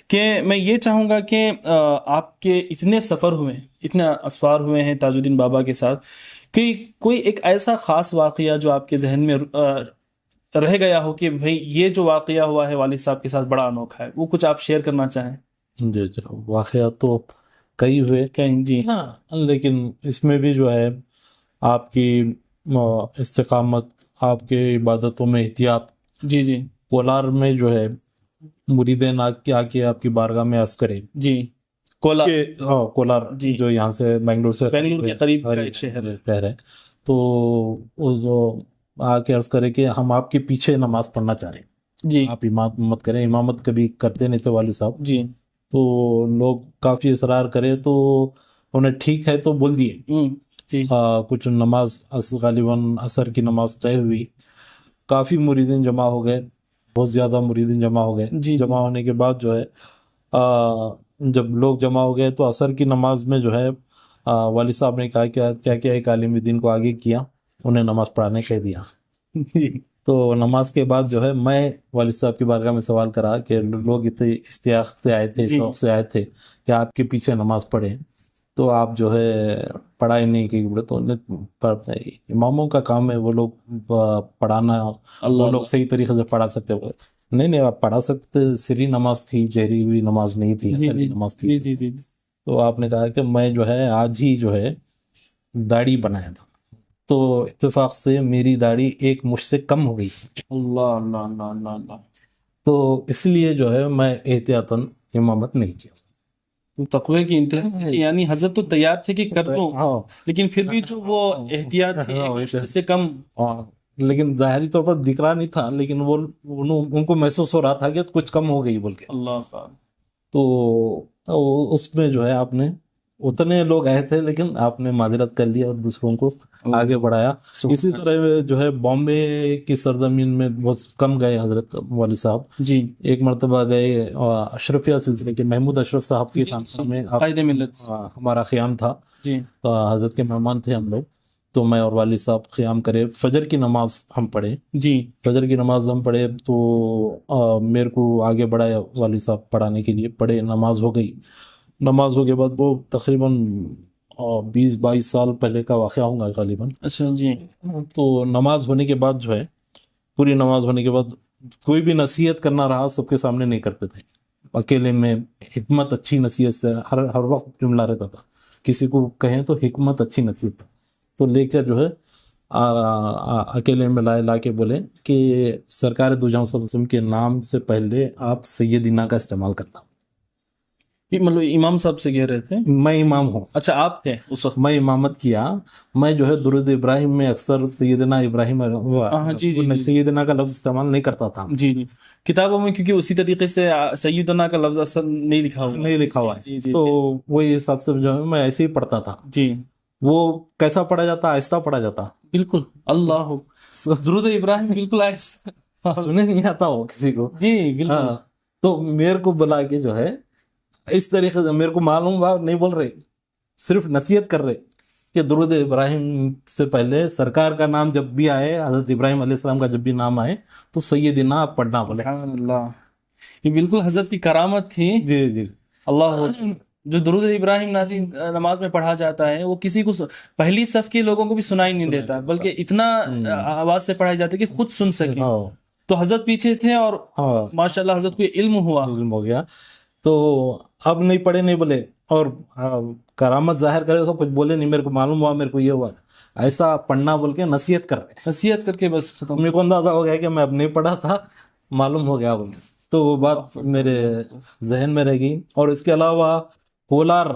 کہ میں یہ چاہوں گا کہ آپ کے اتنے سفر ہوئے, اتنے اسفار ہوئے ہیں تاج الدین بابا کے ساتھ, کہ کوئی ایک ایسا خاص واقعہ جو آپ کے ذہن میں رہ گیا ہو کہ بھئی یہ جو واقعہ ہوا ہے والد صاحب کے ساتھ بڑا انوکھا ہے, وہ کچھ آپ شیئر کرنا چاہیں؟ جی واقعات تو کئی ہوئے, جی ہاں, لیکن اس میں بھی جو ہے آپ کی استقامت, آپ کے عبادتوں میں احتیاط. جی جی کولار میں جو ہے مریدین آ کے آپ کی بارگاہ میں عرض کریں. جی کولار جو یہاں سے بنگلور کے قریب کا ایک شہر ہے, تو وہ آ کے عرض کرے کہ ہم آپ کے پیچھے نماز پڑھنا چاہ رہے ہیں, جی آپ امامت کریں. امامت کبھی کرتے نہیں تھے والد صاحب, جی. تو لوگ کافی اصرار کرے تو انہیں ٹھیک ہے تو بول دیے. کچھ نماز غالباً عصر کی نماز طے ہوئی, کافی مریدین جمع ہو گئے, بہت زیادہ مریدین جمع ہو گئے. جمع ہونے کے بعد جو ہے جب لوگ جمع ہو گئے تو عصر کی نماز میں جو ہے والد صاحب نے کہا کیا ایک عالم دین کو آگے کیا, انہیں نماز پڑھانے کہہ دیا. تو نماز کے بعد جو ہے میں والد صاحب کی بارگاہ میں سوال کرا کہ لوگ اتنے اشتیاق سے آئے تھے، شوق سے آئے تھے کہ آپ کے پیچھے نماز پڑھیں، تو آپ جو ہے پڑھا ہی نہیں کہ تو اماموں کا کام ہے، وہ لوگ پڑھانا، وہ لوگ صحیح طریقے سے پڑھا سکتے ہوئے نہیں آپ پڑھا سکتے، سری نماز تھی، جہری ہوئی نماز نہیں تھی، اصلی نماز تھی۔ تو آپ نے کہا کہ میں جو ہے آج ہی جو ہے داڑھی بنایا تھا، تو اتفاق سے میری داڑھی ایک مجھ سے کم ہو گئی، اللہ اللہ اللہ اللہ اللہ، تو اس لیے جو ہے میں احتیاطاً امامت نہیں کیا۔ تقوی کی انتہا، یعنی حضرت تو تیار تھے کہ کر لوں، لیکن پھر بھی جو وہ احتیاط سے کم، لیکن ظاہری طور پر دکھ رہا نہیں تھا، لیکن وہ ان کو محسوس ہو رہا تھا کہ کچھ کم ہو گئی بول کے۔ اللہ، تو اس میں جو ہے آپ نے اتنے لوگ آئے تھے، لیکن آپ نے معذرت کر لیا اور دوسروں کو آگے بڑھایا۔ اسی طرح جو ہے بامبے کی سرزمین میں بہت کم گئے حضرت والد صاحب جی، ایک مرتبہ گئے اشرفیہ سلسلے کے محمود اشرف صاحب کی خانقاہ میں قائد ملت ہمارا قیام تھا، جی، تو حضرت کے مہمان تھے ہم لوگ، تو میں اور والد صاحب قیام کرے، فجر کی نماز ہم پڑھے، جی، فجر کی نماز ہم پڑھے، تو میرے کو آگے بڑھایا والد صاحب پڑھانے کے لیے، پڑھے، نماز ہو گئی۔ نماز ہو کے بعد وہ تقریباً 20-22 سال پہلے کا واقعہ ہوگا غالباً۔ اچھا جی، تو نماز ہونے کے بعد جو ہے، پوری نماز ہونے کے بعد کوئی بھی نصیحت کرنا رہا سب کے سامنے نہیں کرتے تھے، اکیلے میں حکمت اچھی نصیحت سے ہر وقت جملہ رہتا تھا، کسی کو کہیں تو حکمت اچھی نصیحت، تو لے کر جو ہے اکیلے میں لا کے بولے کہ سرکار دو جہاں صلی اللہ علیہ وسلم کے نام سے پہلے آپ سیدنا کا استعمال کرنا۔ مطلب امام صاحب سے کہہ رہے تھے؟ میں امام ہوں۔ اچھا، آپ تھے اس وقت؟ میں امامت کیا، میں جو ہے درود ابراہیم میں اکثر سیدنا ابراہیم سیدنا کا لفظ استعمال نہیں کرتا تھا۔ جی جی، کتابوں میں کیونکہ اسی طریقے سے سیدنا کا لفظ اصل نہیں لکھا ہوا ہے، تو وہی حساب سے جو ہے میں ایسے ہی پڑھتا تھا۔ جی، وہ کیسا پڑھا جاتا؟ آہستہ پڑھا جاتا، بالکل، اللہ درود ابراہیم بالکل آہستہ، سننے نہیں آتا ہو کسی کو، جی بالکل۔ تو میرے کو بلا کے جو ہے اس طریقے سے، میرے کو معلوم ہوا نہیں بول رہے، صرف نصیحت کر رہے کہ درود ابراہیم سے پہلے سرکار کا نام جب بھی آئے، حضرت ابراہیم علیہ السلام کا جب بھی نام آئے تو سیدنا آپ پڑھنا بولے۔ سبحان اللہ، یہ بالکل حضرت کی کرامت تھی۔ جی جی، اللہ، جو درود ابراہیم نازل نماز میں پڑھا جاتا ہے وہ کسی کو پہلی صف کے لوگوں کو بھی سنائی نہیں دیتا، بلکہ اتنا آواز سے پڑھائی جاتی ہے کہ خود سن سکے۔ تو حضرت پیچھے تھے اور ماشاءاللہ حضرت کو علم ہو گیا، تو اب نہیں پڑھے نہیں بولے، اور کرامت ظاہر کرے تو کچھ بولے نہیں، میرے کو معلوم ہوا، میرے کو یہ ہوا، ایسا پڑھنا بول کے نصیحت کر رہے، نصیحت کر کے بس ختم۔ میرے کو اندازہ ہو گیا کہ میں اب نہیں پڑھا تھا، معلوم ہو گیا بول، تو وہ بات میرے ذہن میں رہ گئی۔ اور اس کے علاوہ کولار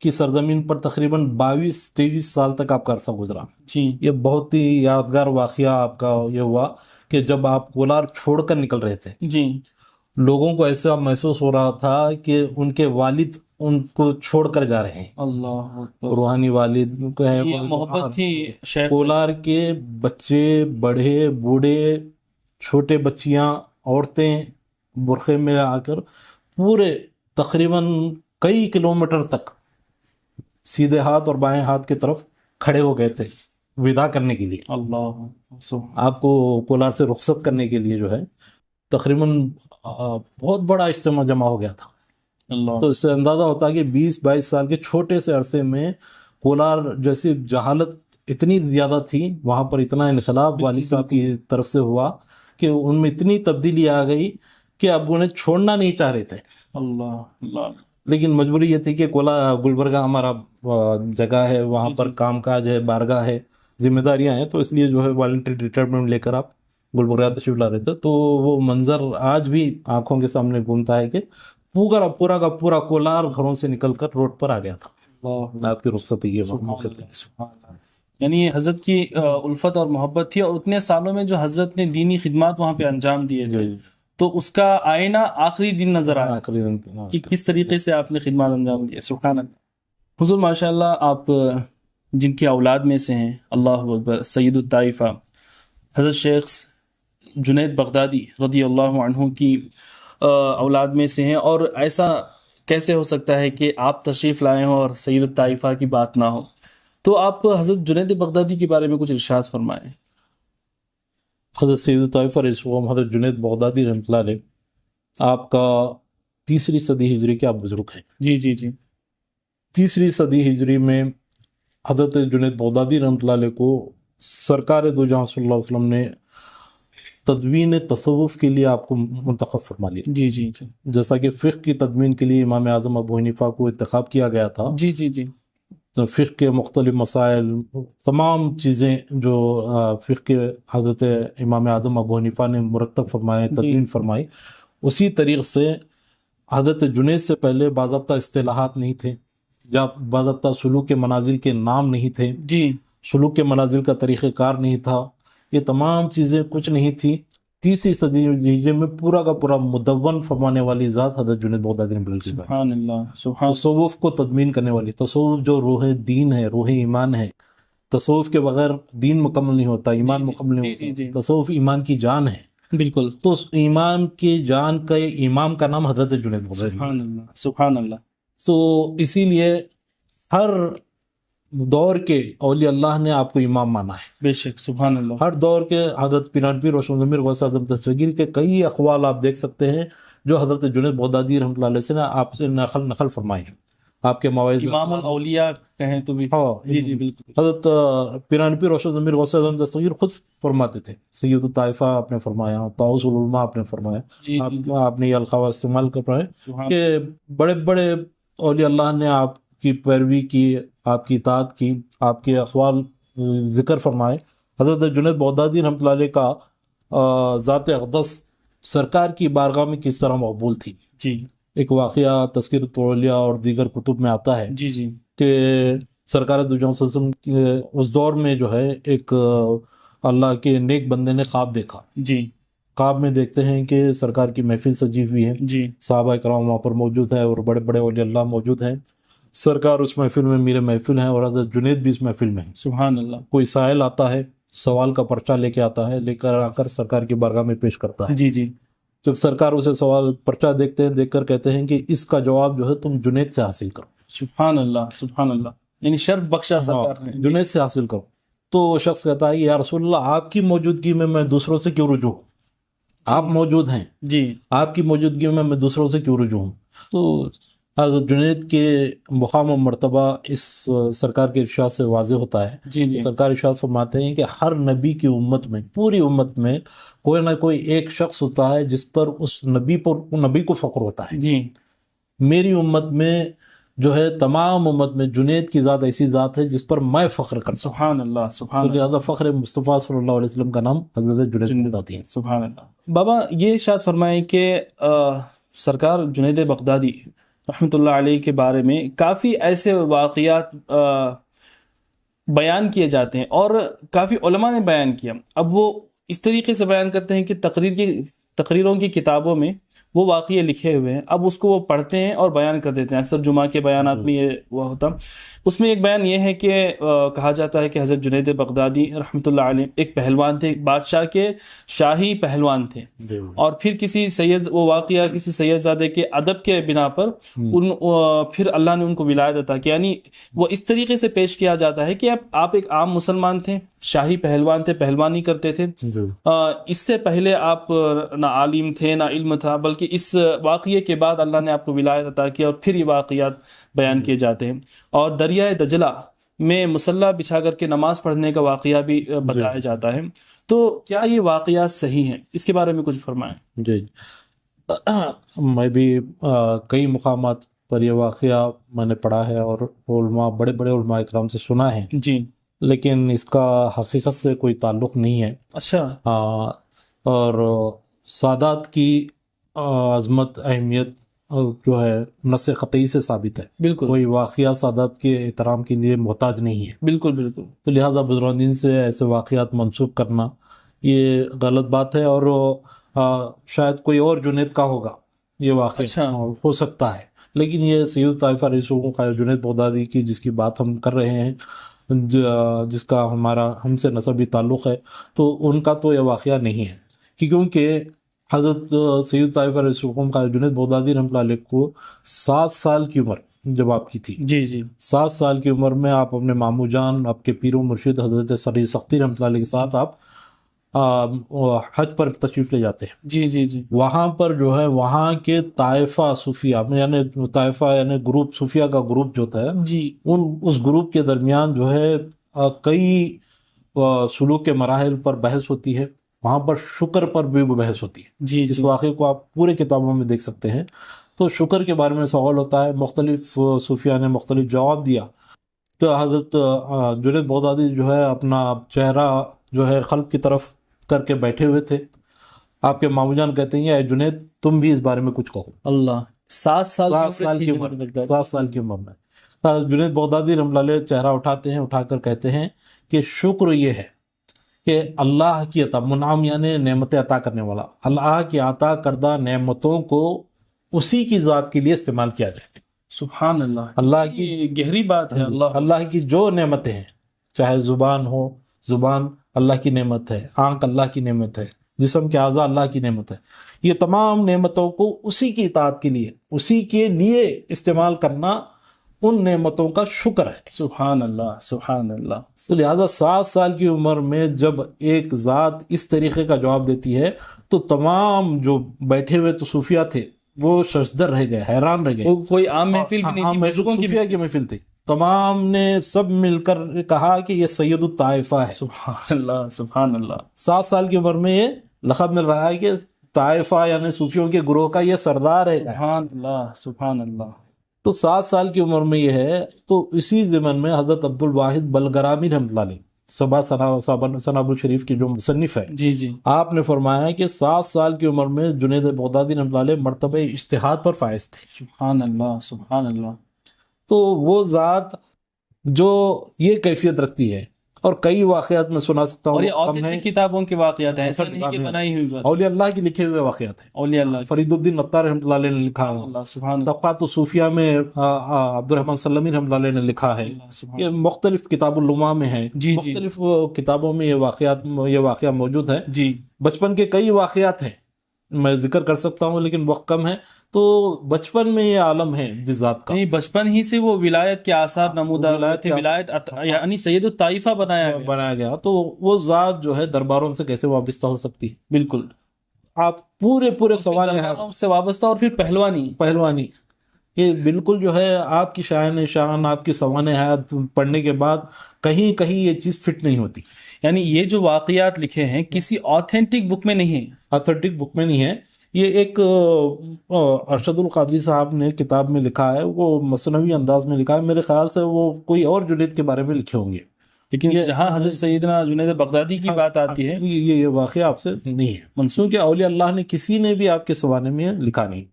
کی سرزمین پر تقریباً 22-23 سال تک آپ کا عرصہ گزرا۔ جی، یہ بہت ہی یادگار واقعہ آپ کا یہ ہوا کہ جب آپ کولار چھوڑ کر نکل رہے تھے، جی، لوگوں کو ایسا محسوس ہو رہا تھا کہ ان کے والد ان کو چھوڑ کر جا رہے ہیں، اللہ، روحانی والد یہ محبت تھی شیخ۔ کولار کے بچے، بڑے، بوڑھے، چھوٹے بچیاں، عورتیں برقعے میں آ کر پورے تقریباً کئی کلومیٹر تک سیدھے ہاتھ اور بائیں ہاتھ کی طرف کھڑے ہو گئے تھے وداع کرنے کے لیے، اللہ، آپ کو کولار سے رخصت کرنے کے لیے جو ہے تقریباً بہت بڑا اجتماع جمع ہو گیا تھا۔ اللہ، تو اس سے اندازہ ہوتا ہے کہ 20-22 سال کے چھوٹے سے عرصے میں کولار جیسی جہالت اتنی زیادہ تھی، وہاں پر اتنا انقلاب والد صاحب کی طرف سے ہوا کہ ان میں اتنی تبدیلی آ گئی کہ اب انہیں چھوڑنا نہیں چاہ رہے تھے، اللہ، اللہ، لیکن مجبوری یہ تھی کہ گلبرگہ ہمارا جگہ ہے، وہاں پر کام کاج ہے، بارگاہ ہے، ذمہ داریاں ہیں، تو اس لیے جو ہے والنٹری ریٹائرمنٹ لے کر آپ گلبرگہ تشریف لا رہے تھے۔ تو وہ منظر آج بھی آنکھوں کے سامنے گھومتا ہے کہ پورا کا پورا کولار گھروں سے نکل کر روڈ پر آ گیا تھا آپ کی رخصتی کے وقت۔ یعنی حضرت کی الفت اور محبت تھی، اور اتنے سالوں میں جو حضرت نے دینی خدمات وہاں پہ انجام دیے تھے، تو اس کا آئینہ آخری دن نظر آیا آخری دن کہ کس طریقے سے آپ نے خدمات انجام دیے۔ سبحان اللہ۔ حضور ماشاءاللہ، آپ جن کی اولاد میں سے ہیں، اللہ اکبر، سید الطائفہ حضرت شیخ جنید بغدادی رضی اللہ عنہ کی اولاد میں سے ہیں، اور ایسا کیسے ہو سکتا ہے کہ آپ تشریف لائے ہوں اور سید الطائفہ کی بات نہ ہو؟ تو آپ حضرت جنید بغدادی کے بارے میں کچھ ارشاد فرمائیں۔ حضرت سید طائفہ علیہ السلام حضرت جنید بغدادی رحمۃ اللہ علیہ آپ کا 3ری صدی ہجری کے آپ بزرگ ہیں. جی جی جی 3ری صدی ہجری میں حضرت جنید بغدادی رحمۃ اللہ علیہ کو سرکار دو جہاں صلی اللہ علیہ وسلم نے تدوین تصوف کے لیے آپ کو منتخب فرما لیا. جی جی جی جیسا کہ فقہ کی تدوین کے لیے امام اعظم ابو حنیفہ کو انتخاب کیا گیا تھا. جی جی جی تو فقہ کے مختلف مسائل تمام چیزیں جو فقہ کے حضرت امام اعظم ابو حنیفہ نے مرتب فرمائے تدوین فرمائی، اسی طریق سے حضرت جنید سے پہلے باضابطہ اصطلاحات نہیں تھے، یا باضابطہ سلوک کے منازل کے نام نہیں تھے، جی سلوک کے منازل کا طریقہ کار نہیں تھا، یہ تمام چیزیں کچھ نہیں تھی. 3ری صدی ہجری میں پورا کا پورا مدون فرمانے والی ذات حضرت جنید بغدادی رحمۃ اللہ علیہ کی ذات. سبحان اللہ سبحان تصوف کو تدوین کرنے والی، تصوف جو روح دین ہے، روح ایمان ہے. تصوف کے بغیر دین مکمل نہیں ہوتا، ایمان مکمل نہیں ہوتا. تصوف ایمان کی جان ہے. بالکل. تو اس ایمان کی جان کا امام کا نام حضرت جنید بغدادی. سبحان اللہ سبحان اللہ. تو اسی لیے ہر دور کے اولیاء اللہ نے آپ کو امام مانا ہے. بے شک سبحان اللہ. ہر دور کے حضرت پیران پیر روشن ضمیر غوث اعظم دستگیر کے کئی اقوال آپ دیکھ سکتے ہیں جو حضرت جنید بغدادی رحمۃ اللہ علیہ سے نے آپ سے نقل فرمائے ہیں. آپ کے مواعظ امام الاولیاء کہیں تو بھی. جی جی بالکل. حضرت پیران پیر روشن ضمیر غوث اعظم دستگیر خود فرماتے تھے. سید الطائفہ آپ نے فرمایا، طاؤس العلماء آپ نے فرمایا، آپ نے یہ القاب استعمال کر رہے کہ بڑے بڑے اولیاء اللہ نے آپ کی پیروی کی، آپ کی اطاعت کی، آپ کے اقوال ذکر فرمائے. حضرت جنید بغدادی رحمۃ اللہ علیہ کا ذات اقدس سرکار کی بارگاہ میں کس طرح مقبول تھی. جی ایک واقعہ تذکرۃ الاولیاء اور دیگر کتب میں آتا ہے جی جی کہ سرکار دو جہاں صلی اللہ علیہ وسلم کے اس دور میں جو ہے ایک اللہ کے نیک بندے نے خواب دیکھا. جی خواب میں دیکھتے ہیں کہ سرکار کی محفل سجی ہوئی ہے، جی صحابہ کرام وہاں پر موجود ہیں اور بڑے بڑے اولیاء اللہ موجود ہیں. سرکار اس محفل میں میرے محفل ہیں اور حضرت جنید بھی اس محفل میں ہیں. سبحان اللہ. کوئی سائل آتا ہے، سوال کا پرچہ لے کے آتا ہے، لے کر آ کر سرکار کی بارگاہ میں پیش کرتا ہے. جی جی جب سرکار اسے سوال پرچہ دیکھتے ہیں، دیکھ کر کہتے ہیں کہ اس کا جواب جو ہے تم جنید سے حاصل کرو. سبحان اللہ سبحان اللہ. یعنی شرف بخشا سرکار نے. جنید سے حاصل کرو. تو وہ شخص کہتا ہے یا رسول اللہ آپ کی موجودگی میں دوسروں سے کیوں رجوع ہوں؟ آپ موجود ہیں، جی آپ کی موجودگی میں دوسروں سے کیوں رجوع ہوں؟ تو حضرت جنید کے مقام و مرتبہ اس سرکار کے ارشاد سے واضح ہوتا ہے. جی جی سرکار ارشاد فرماتے ہیں کہ ہر نبی کی امت میں، پوری امت میں کوئی نہ کوئی ایک شخص ہوتا ہے جس پر اس نبی کو فخر ہوتا ہے. جی میری امت میں جو ہے تمام امت میں جنید کی ذات ایسی ذات ہے جس پر میں فخر کرتا ہوں. سبحان اللہ سبحان اللہ. لہذا فخر مصطفیٰ صلی اللہ علیہ وسلم کا نام حضرت جنید بتاتی ہیں. سبحان اللہ. بابا یہ ارشاد فرمائیں کہ سرکار جنید بغدادی رحمۃ اللہ علیہ کے بارے میں کافی ایسے واقعات بیان کیے جاتے ہیں اور کافی علماء نے بیان کیا. اب وہ اس طریقے سے بیان کرتے ہیں کہ تقریروں کی کتابوں میں وہ واقعے لکھے ہوئے ہیں، اب اس کو وہ پڑھتے ہیں اور بیان کر دیتے ہیں. اکثر جمعہ کے بیانات میں یہ وہ ہوتا. اس میں ایک بیان یہ ہے کہ کہا جاتا ہے کہ حضرت جنید بغدادی رحمۃ اللہ علیہ ایک پہلوان تھے، بادشاہ کے شاہی پہلوان تھے، اور پھر وہ واقعہ کسی سید زادے کے ادب کے بنا پر پھر اللہ نے ان کو ولایت عطا کی. یعنی وہ اس طریقے سے پیش کیا جاتا ہے کہ آپ ایک عام مسلمان تھے، شاہی پہلوان تھے، پہلوانی کرتے تھے. اس سے پہلے آپ نہ عالم تھے نہ علم تھا، بلکہ اس واقعے کے بعد اللہ نے آپ کو ولایت عطا کیا اور پھر یہ واقعات بیان کیے جاتے ہیں. اور دریائے دجلہ میں مصلی بچھا کر کے نماز پڑھنے کا واقعہ بھی بتایا جاتا ہے. تو کیا یہ واقعات صحیح ہیں؟ اس کے بارے میں کچھ فرمائیں. جی میں بھی کئی مقامات پر یہ واقعہ میں نے پڑھا ہے اور علماء، بڑے بڑے علماء اکرام سے سنا ہے، جی، لیکن اس کا حقیقت سے کوئی تعلق نہیں ہے. اچھا. اور سادات کی عظمت، اہمیت جو ہے نص قطعی سے ثابت ہے. بالکل. کوئی واقعہ سادات کے احترام کے لیے محتاج نہیں ہے. بالکل بالکل. تو لہذا بزرگان دین سے ایسے واقعات منسوب کرنا یہ غلط بات ہے. اور شاید کوئی اور جنید کا ہوگا یہ واقعہ، ہو سکتا ہے، لیکن یہ سید طائفہ علیہ السلام کا جنید بغدادی کی جس کی بات ہم کر رہے ہیں، جس کا ہم سے نسبی تعلق ہے، تو ان کا تو یہ واقعہ نہیں ہے. کیونکہ حضرت سید طائفہ علیہ السلام کا جنید بغدادی رحمۃ اللہ علیہ کو 7 سال کی عمر جب آپ کی تھی، جی جی 7 سال کی عمر میں آپ اپنے مامو جان، آپ کے پیر و مرشد حضرت سری سختی رحمۃ اللہ علیہ کے ساتھ آپ حج پر تشریف لے جاتے ہیں، جی جی جی وہاں پر جو ہے وہاں کے طائفہ صوفیہ یعنی طائفہ یعنی گروپ صوفیہ کا گروپ جو ہوتا ہے، جی اس گروپ کے درمیان جو ہے کئی سلوک کے مراحل پر بحث ہوتی ہے، وہاں پر شکر پر بھی بحث ہوتی ہے۔ جی اس جی واقعے کو آپ پورے کتابوں میں دیکھ سکتے ہیں۔ تو شکر کے بارے میں سوال ہوتا ہے، مختلف صوفیہ نے مختلف جواب دیا۔ تو حضرت جنید بغدادی جو ہے اپنا چہرہ جو ہے قلب کی طرف کر کے بیٹھے ہوئے تھے۔ آپ کے مامو جان کہتے ہیں اے جنید تم بھی اس بارے میں کچھ کہو۔ اللہ 7 سال 7 سال کی عمر، 7 سال کی عمر میں جنید بغدادی رحمۃ اللہ علیہ چہرہ اٹھاتے ہیں، اٹھا کر کہتے ہیں کہ شکر یہ ہے کہ اللہ کی عطا، منعم یعنی نعمت عطا کرنے والا، اللہ کی عطا کردہ نعمتوں کو اسی کی ذات کے لیے استعمال کیا جائے۔ سبحان اللہ، اللہ کی یہ گہری بات ہے۔ اللہ کی جو نعمتیں ہیں، چاہے زبان ہو، زبان اللہ کی نعمت ہے، آنکھ اللہ کی نعمت ہے، جسم کے اعضاء اللہ کی نعمت ہے، یہ تمام نعمتوں کو اسی کی اطاعت کے لیے، اسی کے لیے استعمال کرنا ان نعمتوں کا شکر ہے۔ سبحان اللہ سبحان اللہ۔ تو لہٰذا 7 سال کی عمر میں جب ایک ذات اس طریقے کا جواب دیتی ہے تو تمام جو بیٹھے ہوئے تو صوفیہ تھے وہ ششدر رہ گئے، حیران رہ گئے۔ وہ کوئی عام محفل بھی نہیں عام تھی، محفل بزرگوں کی صوفیہ کی محفل تھی، تمام نے سب مل کر کہا کہ یہ سید الطائفہ ہے۔ سبحان اللہ سبحان اللہ۔ 7 سال کی عمر میں یہ لقب مل رہا ہے کہ طائفہ یعنی صوفیوں کے گروہ کا یہ سردار ہے۔ سبحان اللہ سبحان اللہ۔ تو 7 سال کی عمر میں یہ ہے۔ تو اسی ضمن میں حضرت عبد الواحد بلگرامی رحمۃ اللہ علیہ سناب الشریف کی جو مصنف ہے، جی جی آپ نے فرمایا کہ 7 سال کی عمر میں جنید بغدادی رحمۃ اللہ علیہ مرتبہ اجتہاد پر فائز تھے۔ سبحان اللہ سبحان اللہ۔ تو وہ ذات جو یہ کیفیت رکھتی ہے، اور کئی واقعات میں سنا سکتا اور ہوں، یہ کم ہیں، authentic کتابوں کے واقعات ہیں، ایسا نہیں کہ بنائی ہوئی بات۔ اولیاء اللہ کے لکھے ہوئے واقعات ہیں۔ اولیاء اللہ فرید الدین عطار رحمۃ اللہ علیہ نے لکھا ہے، اللہ سبحان اللہ طبقات الصوفیہ میں عبد الرحمن سلمی رحمۃ اللہ علیہ نے لکھا ہے، سبحان یہ مختلف کتاب اللمع میں ہے، جی، جی۔ مختلف کتابوں میں یہ واقعہ موجود ہے۔ جی بچپن کے کئی واقعات ہیں، میں ذکر کر سکتا ہوں لیکن وقت کم ہے۔ تو بچپن میں یہ عالم ہے جس ذات کا، نہیں، بچپن ہی سے وہ ولایت کے آثار نمودار ہوئے تھے، ولایت یعنی سید الطائفہ بنایا گیا۔ تو وہ ذات جو ہے درباروں سے کیسے وابستہ ہو سکتی ہے؟ بالکل، آپ پورے سوال سے وابستہ، اور پھر پہلوانی یہ بالکل جو ہے آپ کی شان آپ کی سوانح حیات پڑھنے کے بعد کہیں کہیں یہ چیز فٹ نہیں ہوتی۔ یعنی یہ جو واقعات لکھے ہیں کسی آتھینٹک بک میں نہیں ہیں، آتھینٹک بک میں نہیں ہے۔ یہ ایک ارشد القادری صاحب نے کتاب میں لکھا ہے، وہ مثنوی انداز میں لکھا ہے، میرے خیال سے وہ کوئی اور جنید کے بارے میں لکھے ہوں گے، لیکن جہاں حضرت سیدنا جنید بغدادی کی بات آتی ہے یہ واقعہ آپ سے نہیں ہے، کیونکہ اولیاء اللہ نے کسی نے بھی آپ کے سوانح میں لکھا نہیں۔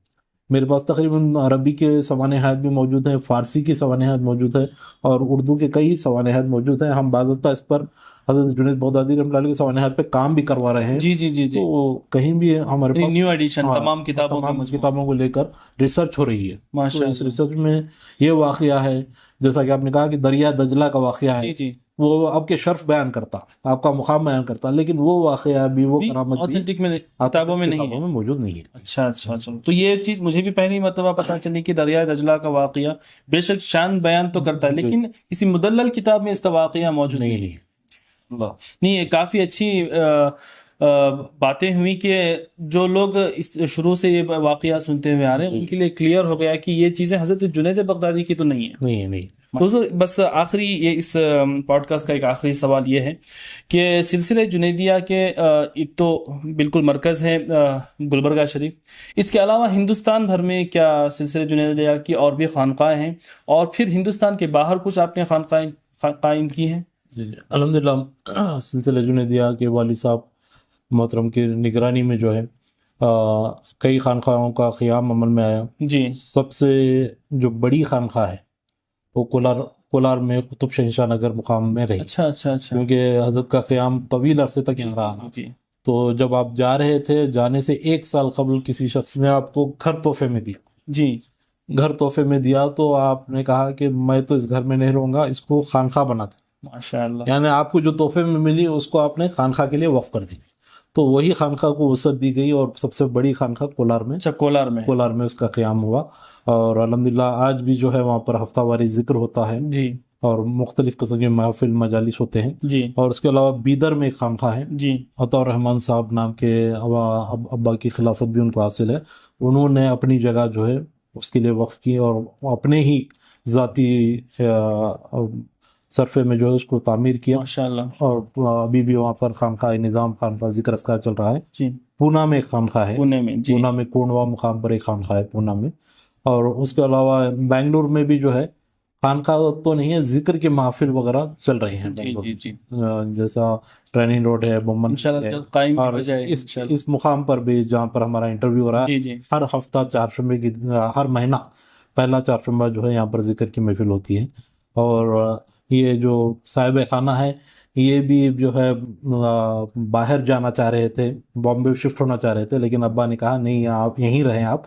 میرے پاس تقریباً عربی کے سوانح حیات بھی موجود ہیں، فارسی کی سوانح حیات موجود ہے، اور اردو کے کئی سوانح حیات موجود ہیں۔ ہم باضابطہ اس پر حضرت جنید بغدادی رحمۃ اللہ علیہ کے سوانح حیات پہ کام بھی کروا رہے ہیں۔ جی جی جی جی، تو کہیں بھی ہمارے پاس نیو ایڈیشن تمام کتابوں کو لے کر ریسرچ ہو رہی ہے۔ ماشاء تو اس ریسرچ میں یہ واقعہ ہے، جیسا کہ آپ نے کہا کہ دریا دجلہ کا واقعہ ہے، جی جی، وہ آپ کے شرف بیان کرتا، آپ کا مقام بیان کرتا، لیکن وہ واقعہ بھی، وہ کرامت بھی آتھینٹک میں کتابوں میں نہیں ہے، موجود نہیں ہے۔ اچھا اچھا اچھا۔ تو یہ چیز مجھے بھی پہلی مرتبہ پتہ چلی کہ دریائے دجلہ کا واقعہ بے شک شان بیان تو کرتا ہے، لیکن کسی مدلل کتاب میں اس کا واقعہ موجود نہیں ہے۔ اللہ، نہیں، یہ کافی اچھی باتیں ہوئی کہ جو لوگ اس شروع سے یہ واقعہ سنتے ہوئے آ رہے ہیں ان کے لیے کلیئر ہو گیا کہ یہ چیزیں حضرت جنید بغدادی کی تو نہیں ہے۔ نہیں۔ دوستو، بس آخری یہ اس پوڈ کاسٹ کا ایک آخری سوال یہ ہے کہ سلسلہ جنیدیہ کے ایک تو بالکل مرکز ہے گلبرگہ شریف، اس کے علاوہ ہندوستان بھر میں کیا سلسلہ جنیدیہ کی اور بھی خانقاہیں ہیں، اور پھر ہندوستان کے باہر کچھ آپ نے خانقاہیں قائم کی ہیں؟ جی الحمدللہ، سلسلہ جنیدیہ کے والد صاحب محترم کی نگرانی میں جو ہے کئی خانقاہوں کا قیام عمل میں آیا۔ جی، سب سے جو بڑی خانقاہ ہے وہ کولار میں قطب شہنشاہ نگر مقام میں رہی، اچھا اچھا اچھا، کیونکہ حضرت کا قیام طویل عرصے تک چل رہا۔ جی، تو جب آپ جا رہے تھے، جانے سے 1 سال قبل کسی شخص نے آپ کو گھر تحفے میں دیا، جی، گھر تحفے میں دیا، تو آپ نے کہا کہ میں تو اس گھر میں نہیں رہوں گا، اس کو خانقاہ بنا دیں۔ ماشاء اللہ، یعنی آپ کو جو تحفے میں ملی اس کو آپ نے خانقاہ کے لیے وقف کر دی، تو وہی خانقاہ کو وسعت دی گئی، اور سب سے بڑی خانقاہ کولار میں اس کا قیام ہوا۔ اور الحمدللہ آج بھی جو ہے وہاں پر ہفتہ واری ذکر ہوتا ہے، جی، اور مختلف قسم کے محفل مجالس ہوتے ہیں. جی اور اس کے علاوہ بیدر میں ایک خانقاہ ہے, جی عطا الرحمن صاحب نام کے ابا کی خلافت بھی ان کو حاصل ہے. انہوں نے اپنی جگہ جو ہے اس کے لیے وقف کی اور اپنے ہی ذاتی صرفے میں جو ہے اس کو تعمیر کیا. ماشاءاللہ. اور ابھی بھی وہاں پر خانقاہ نظام خانقاہ ذکر اذکار چل رہا ہے. جی پونا میں ایک خانقاہ ہے, پونے میں. جی پونا میں کونوا مقام پر ایک خانقاہ ہے پونا میں. اور اس کے علاوہ بنگلور میں بھی جو ہے خانقاہ تو نہیں ہے, ذکر کے محافل وغیرہ چل رہے ہیں جی جی جی جیسا ٹریننگ روڈ ہے, بمن انشاءاللہ جلد قائم اور ہو جائے اس مقام پر بھی جہاں پر ہمارا انٹرویو ہو رہا ہے جی جی ہر ہفتہ چہارشنبے کی ہر مہینہ پہلا چہارشنبہ جو ہے یہاں پر ذکر کی محفل ہوتی ہے. اور یہ جو صاحب خانہ ہے یہ بھی جو ہے باہر جانا چاہ رہے تھے, بامبے شفٹ ہونا چاہ رہے تھے, لیکن ابا نے کہا نہیں آپ یہیں رہیں, آپ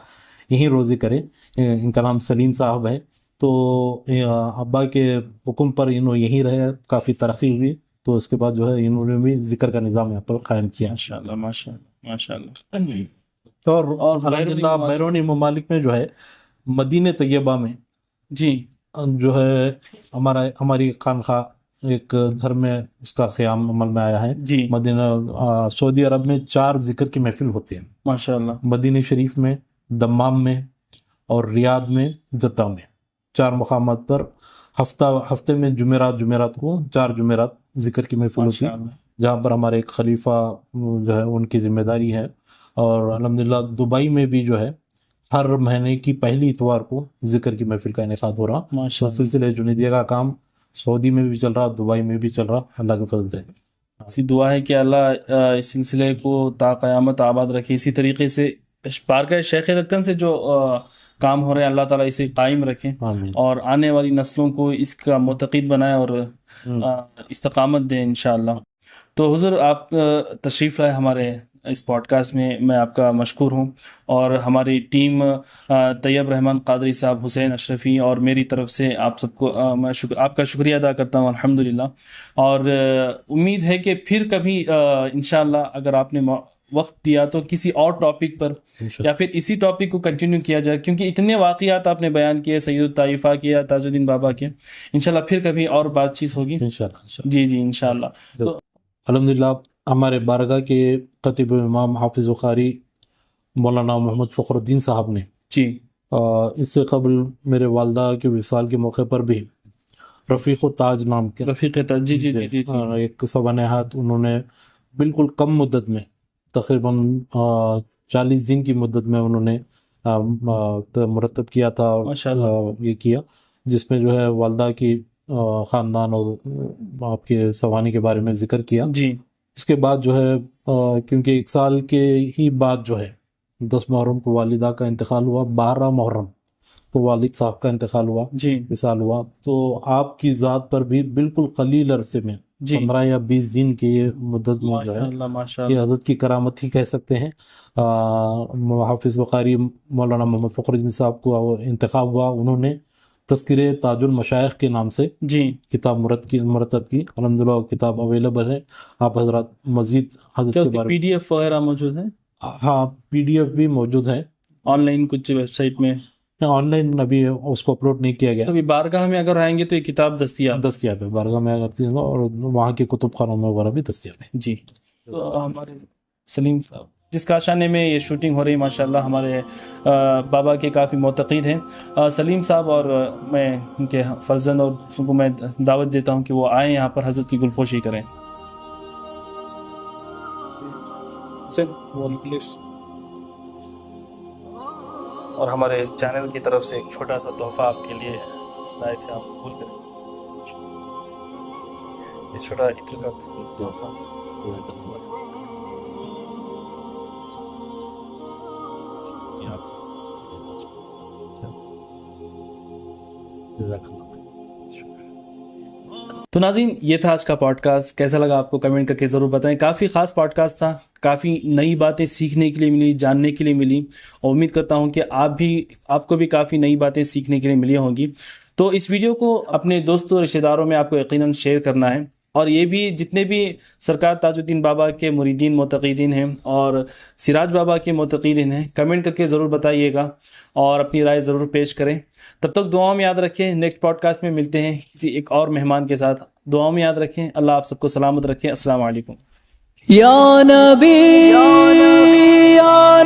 یہیں روزی کریں. ان کا نام سلیم صاحب ہے, تو ابا کے حکم پر انہوں یہیں رہے, کافی ترقی ہوئی. تو اس کے بعد جو ہے انہوں نے بھی ذکر کا نظام یہاں پر قائم کیا. ماشاءاللہ ماشاءاللہ ماشاءاللہ. اور الحمدللہ بیرونی ممالک میں جو ہے مدینہ طیبہ میں جی جو ہے ہماری خانقاہ ایک گھر میں اس کا قیام عمل میں آیا ہے. جی مدینہ سعودی عرب میں 4 ذکر کی محفل ہوتی ہیں, ماشاءاللہ. مدینہ شریف میں, دمام میں, اور ریاض میں, جدہ میں, 4 مقامات پر ہفتے میں جمعرات کو 4 جمعرات ذکر کی محفل ہوتی ہے, جہاں پر ہمارے ایک خلیفہ جو ہے ان کی ذمہ داری ہے. اور الحمدللہ دبئی میں بھی جو ہے ہر مہینے کی پہلی اتوار کو ذکر کی محفل کا انعقاد ہو رہا. ماشاءاللہ. سلسلے جنیدیہ کا کام سعودی میں بھی چل رہا, دبئی میں بھی چل رہا, اللہ کے فضل سے. اسی دعا ہے کہ اللہ اس سلسلے کو تا قیامت آباد رکھے. اسی طریقے سے بارگاہ شیخ رکن سے جو کام ہو رہے ہیں اللہ تعالیٰ اسے قائم رکھیں آمین. اور آنے والی نسلوں کو اس کا متقد بنائے اور استقامت دیں انشاءاللہ. تو حضور آپ تشریف لائے ہمارے اس پوڈ کاسٹ میں آپ کا مشکور ہوں. اور ہماری ٹیم طیب رحمان قادری صاحب, حسین اشرفی اور میری طرف سے آپ سب کو میں آپ کا شکریہ ادا کرتا ہوں الحمدللہ. اور امید ہے کہ پھر کبھی انشاءاللہ اگر آپ نے وقت دیا تو کسی اور ٹاپک پر یا پھر اسی ٹاپک کو کنٹینیو کیا جائے, کیونکہ اتنے واقعات آپ نے بیان کیے, سید الطائفہ کیا, تاج الدین بابا کے. انشاءاللہ پھر کبھی اور بات چیت ہوگی انشاءاللہ. جی جی انشاءاللہ. تو الحمدللہ ہمارے بارگاہ کے خطیب امام حافظ و قاری مولانا محمد فخر الدین صاحب نے جی اس سے قبل میرے والدہ کے وصال کے موقع پر بھی رفیق التاج نام کے رفیق تاج جی جی جی جی ایک سوانحات انہوں نے بالکل کم مدت میں تقریباً 40 دن کی مدت میں انہوں نے مرتب کیا تھا, یہ کیا, جس میں جو ہے والدہ کی خاندان اور آپ کے سوانی کے بارے میں ذکر کیا. جی اس کے بعد جو ہے کیونکہ 1 سال کے ہی بعد جو ہے 10 محرم کو والدہ کا انتقال ہوا, 12 محرم کو والد صاحب کا انتقال ہوا, جی وصال ہوا. تو آپ کی ذات پر بھی بالکل قلیل عرصے میں 15 یا 20 دن کی مدت میں جو ہے یہ حضرت کی کرامت ہی کہہ سکتے ہیں. حافظ و قاری مولانا محمد فخر الدین صاحب کو انتخاب ہوا. انہوں نے تذکرہ تاج المشائخ کے نام سے جی کتاب مرتب کی. الحمدللہ کتاب اویلیبل ہے, آپ حضرات مزید حضرت کے بارے میں PDF وغیرہ موجود ہے؟ ہاں PDF بھی موجود ہے آن لائن کچھ ویب سائٹ میں. آن لائن ابھی اس کو اپلوڈ نہیں کیا گیا. ابھی بارگاہ میں اگر آئیں گے تو یہ کتاب دستیاب ہے, بارگاہ میں اگر اور وہاں کے کتب خانوں میں وغیرہ بھی دستیاب ہے. جی. تو ہمارے سلیم صاحب جس کاشانے میں یہ شوٹنگ ہو رہی ہے ماشاءاللہ ہمارے بابا کے کافی معتقد ہیں. سلیم صاحب اور میں ان کے فرزند اور ان کو میں دعوت دیتا ہوں کہ وہ آئیں یہاں پر حضرت کی گلپوشی کریں. اور ہمارے چینل کی طرف سے ایک چھوٹا سا تحفہ آپ کے لیے لائے تھے, آپ قبول کریں. یہ چھوٹا عطر کا تحفہ. تو ناظرین یہ تھا آج کا پوڈ کاسٹ. کیسا لگا آپ کو کمنٹ کر کے ضرور بتائیں. کافی خاص پوڈ کاسٹ تھا, کافی نئی باتیں سیکھنے کے لیے ملی, جاننے کے لیے ملی, اور امید کرتا ہوں کہ آپ کو بھی کافی نئی باتیں سیکھنے کے لیے ملی ہوں گی. تو اس ویڈیو کو اپنے دوستوں رشتہ داروں میں آپ کو یقیناً شیئر کرنا ہے. اور یہ بھی جتنے بھی سرکار تاج الدین بابا کے مریدین معتقدین ہیں اور سراج بابا کے معتقدین ہیں، کمنٹ کر کے ضرور بتائیے گا اور اپنی رائے ضرور پیش کریں. تب تک دعاؤں میں یاد رکھیں. نیکسٹ پوڈ کاسٹ میں ملتے ہیں کسی ایک اور مہمان کے ساتھ. دعاؤں میں یاد رکھیں. اللہ آپ سب کو سلامت رکھیں. السلام علیکم. یا نبی یا